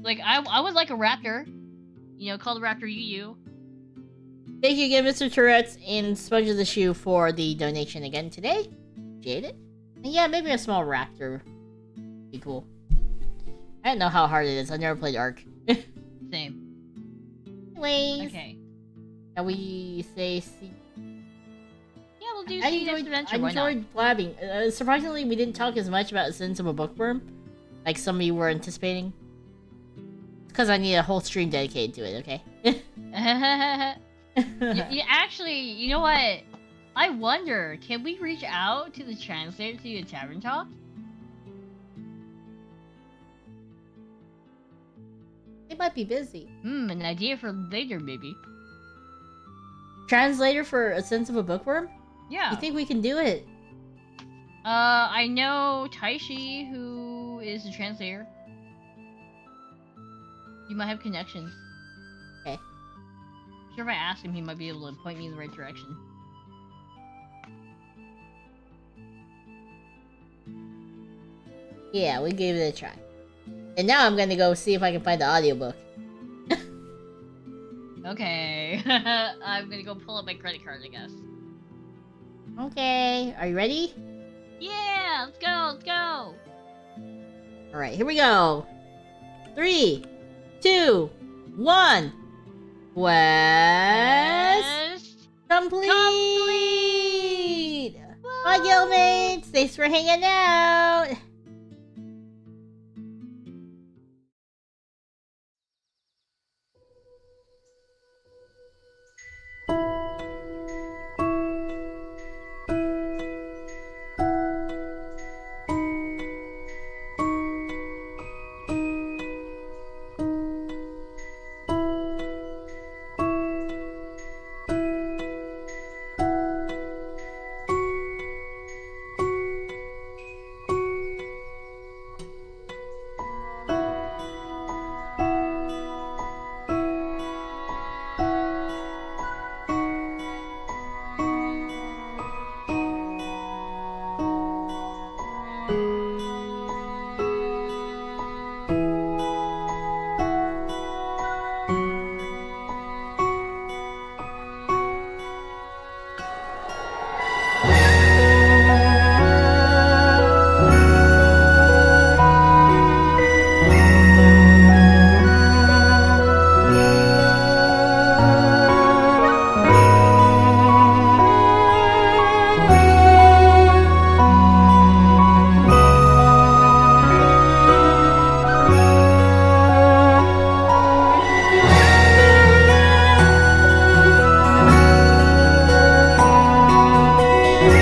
Like, I would like a raptor. You know, call the raptor Yu.
Thank you again, Mr. Tourette's and Sponge of the Shoe for the donation again today. Appreciate it. And yeah, maybe a small raptor would be cool. I don't know how hard it is. I've never played Ark.
Same.
Anyways.
Okay.
Shall we say see?
Yeah, we'll do see next adventure.
I enjoyed blabbing. Surprisingly, we didn't talk as much about Ascendance of a Bookworm, like some of you were anticipating. It's because I need a whole stream dedicated to it, okay?
Actually, you know what? I wonder, can we reach out to the translator to do a tavern talk?
They might be busy.
An idea for later, maybe.
Translator for Ascendance of a Bookworm?
Yeah.
You think we can do it?
I know Taishi, who is the translator. You might have connections.
Okay.
Sure, if I ask him, he might be able to point me in the right direction.
Yeah, we gave it a try. And now I'm gonna go see if I can find the audiobook.
Okay. I'm gonna go pull up my credit card, I guess.
Okay, are you ready?
Yeah, let's go, let's go!
Alright, here we go. 3, 2, 1. Quest complete! Bye, Guildmates! Thanks for hanging out!